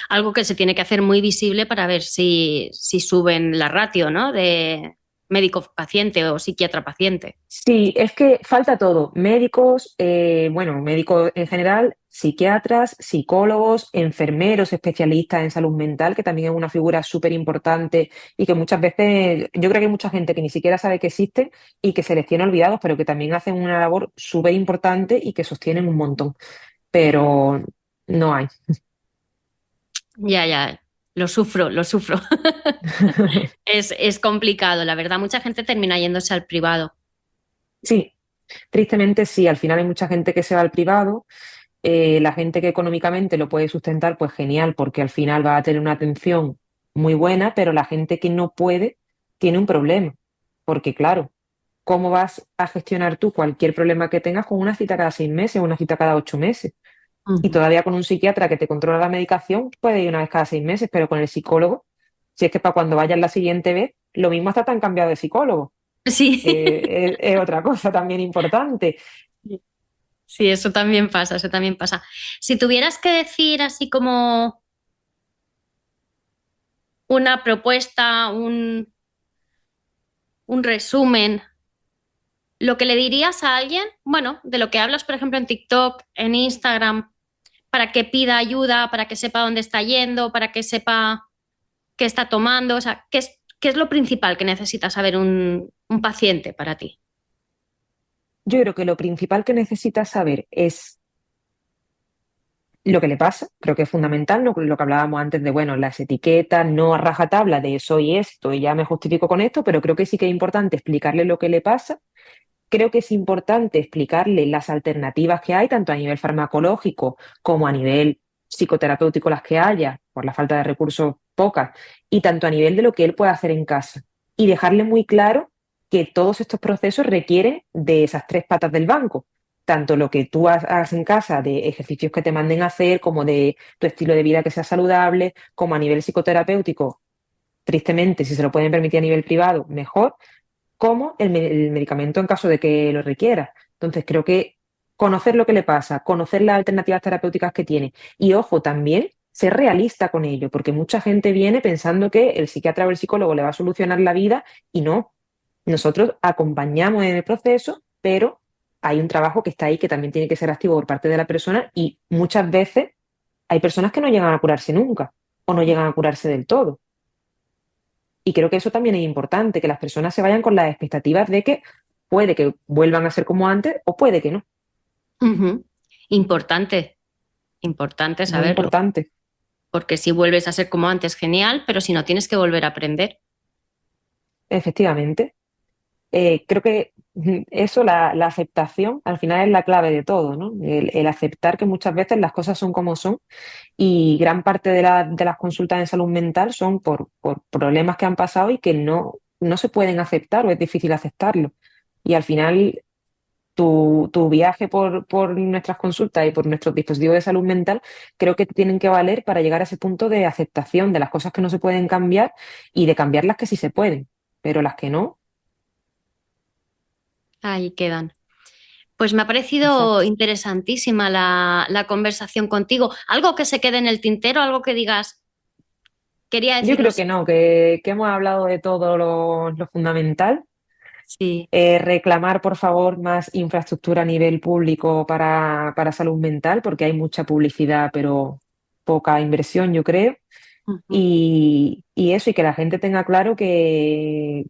Speaker 2: Algo que se tiene que hacer muy visible para ver si suben la ratio, ¿no? De médico-paciente o psiquiatra-paciente.
Speaker 1: Sí, es que falta todo. Médicos, bueno, médicos en general, psiquiatras, psicólogos, enfermeros, especialistas en salud mental, que también es una figura súper importante y que muchas veces, yo creo que hay mucha gente que ni siquiera sabe que existen y que se les tiene olvidados, pero que también hacen una labor súper importante y que sostienen un montón. Pero no hay.
Speaker 2: Ya, ya, lo sufro, lo sufro. Es complicado, la verdad. Mucha gente termina yéndose al privado.
Speaker 1: Sí, tristemente sí, al final hay mucha gente que se va al privado. La gente que económicamente lo puede sustentar, pues genial, porque al final va a tener una atención muy buena, pero la gente que no puede tiene un problema, porque claro, ¿cómo vas a gestionar tú cualquier problema que tengas con una cita cada 6 meses o una cita cada 8 meses? Y
Speaker 2: Ujú.
Speaker 1: todavía con un psiquiatra que te controla la medicación, puede ir una vez cada 6 meses, pero con el psicólogo, si es que para cuando vayas la siguiente vez, lo mismo está tan cambiado de psicólogo.
Speaker 2: Sí,
Speaker 1: Es otra cosa también importante.
Speaker 2: sí, eso también pasa, eso también pasa. Si tuvieras que decir así como una propuesta, un resumen, lo que le dirías a alguien, bueno, de lo que hablas, por ejemplo, en TikTok, en Instagram, para que pida ayuda, para que sepa dónde está yendo, para que sepa qué está tomando, o sea, qué es lo principal que necesita saber un paciente para ti?
Speaker 1: Yo creo que lo principal que necesitas saber es lo que le pasa, creo que es fundamental, lo que hablábamos antes de, bueno, las etiquetas, no a rajatabla de soy esto y ya me justifico con esto, pero creo que sí que es importante explicarle lo que le pasa. Creo que es importante explicarle las alternativas que hay, tanto a nivel farmacológico como a nivel psicoterapéutico, las que haya, por la falta de recursos pocas, y tanto a nivel de lo que él puede hacer en casa. Y dejarle muy claro que todos estos procesos requieren de esas tres patas del banco, tanto lo que tú hagas en casa, de ejercicios que te manden a hacer, como de tu estilo de vida que sea saludable, como a nivel psicoterapéutico, tristemente, si se lo pueden permitir a nivel privado, mejor, como el medicamento en caso de que lo requiera. Entonces, creo que conocer lo que le pasa, conocer las alternativas terapéuticas que tiene y, ojo, también ser realista con ello, porque mucha gente viene pensando que el psiquiatra o el psicólogo le va a solucionar la vida y no. Nosotros acompañamos en el proceso, pero hay un trabajo que está ahí que también tiene que ser activo por parte de la persona y muchas veces hay personas que no llegan a curarse nunca o no llegan a curarse del todo. Y creo que eso también es importante, que las personas se vayan con las expectativas de que puede que vuelvan a ser como antes o puede que no.
Speaker 2: Ujú. Importante, importante
Speaker 1: Muy
Speaker 2: saberlo,
Speaker 1: importante,
Speaker 2: porque si vuelves a ser como antes, genial, pero si no, tienes que volver a aprender.
Speaker 1: efectivamente. Creo que eso, la aceptación, al final es la clave de todo, ¿no? El aceptar que muchas veces las cosas son como son y gran parte de las consultas en salud mental son por problemas que han pasado y que no se pueden aceptar o es difícil aceptarlo. Y al final tu viaje por nuestras consultas y por nuestros dispositivos de salud mental, creo que te tienen que valer para llegar a ese punto de aceptación de las cosas que no se pueden cambiar y de cambiar las que sí se pueden, pero las que no,
Speaker 2: Ahí quedan. Pues me ha parecido
Speaker 1: exacto.
Speaker 2: interesantísima la conversación contigo. ¿Algo que se quede en el tintero? ¿Algo que digas, quería
Speaker 1: Yo
Speaker 2: decirlo?
Speaker 1: creo que no, que hemos hablado de todo lo fundamental.
Speaker 2: Sí.
Speaker 1: Reclamar, por favor, más infraestructura a nivel público para salud mental, porque hay mucha publicidad, pero poca inversión, yo creo.
Speaker 2: Ujú.
Speaker 1: Y eso, y que la gente tenga claro que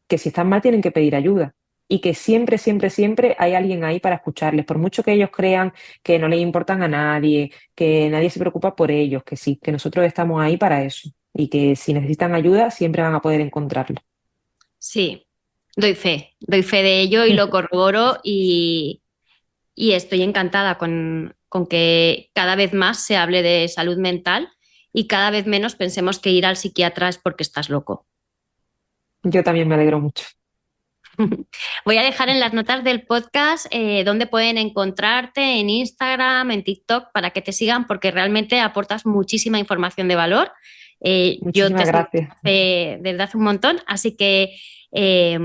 Speaker 1: si están mal tienen que pedir ayuda y que siempre, siempre, siempre hay alguien ahí para escucharles, por mucho que ellos crean que no les importan a nadie, que nadie se preocupa por ellos, que sí, que nosotros estamos ahí para eso y que si necesitan ayuda siempre van a poder encontrarla.
Speaker 2: Sí, doy fe de ello y lo corroboro y estoy encantada con que cada vez más se hable de salud mental y cada vez menos pensemos que ir al psiquiatra es porque estás loco.
Speaker 1: Yo también me alegro mucho.
Speaker 2: Voy a dejar en las notas del podcast dónde pueden encontrarte en Instagram, en TikTok, para que te sigan, porque realmente aportas muchísima información de valor. Yo te
Speaker 1: Muchísimas
Speaker 2: sigo
Speaker 1: gracias.
Speaker 2: desde hace un montón, así que eh,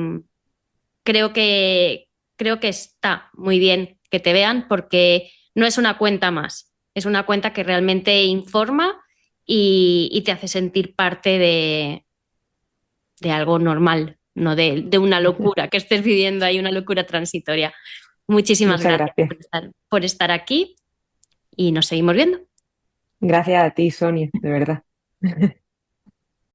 Speaker 2: creo que creo que está muy bien que te vean, porque no es una cuenta más, es una cuenta que realmente informa y te hace sentir parte de algo normal, no de una locura que estés viviendo ahí, una locura transitoria. Muchísimas
Speaker 1: Muchas
Speaker 2: gracias
Speaker 1: gracias.
Speaker 2: por estar aquí y nos seguimos viendo.
Speaker 1: Gracias a ti, Sonia, de verdad.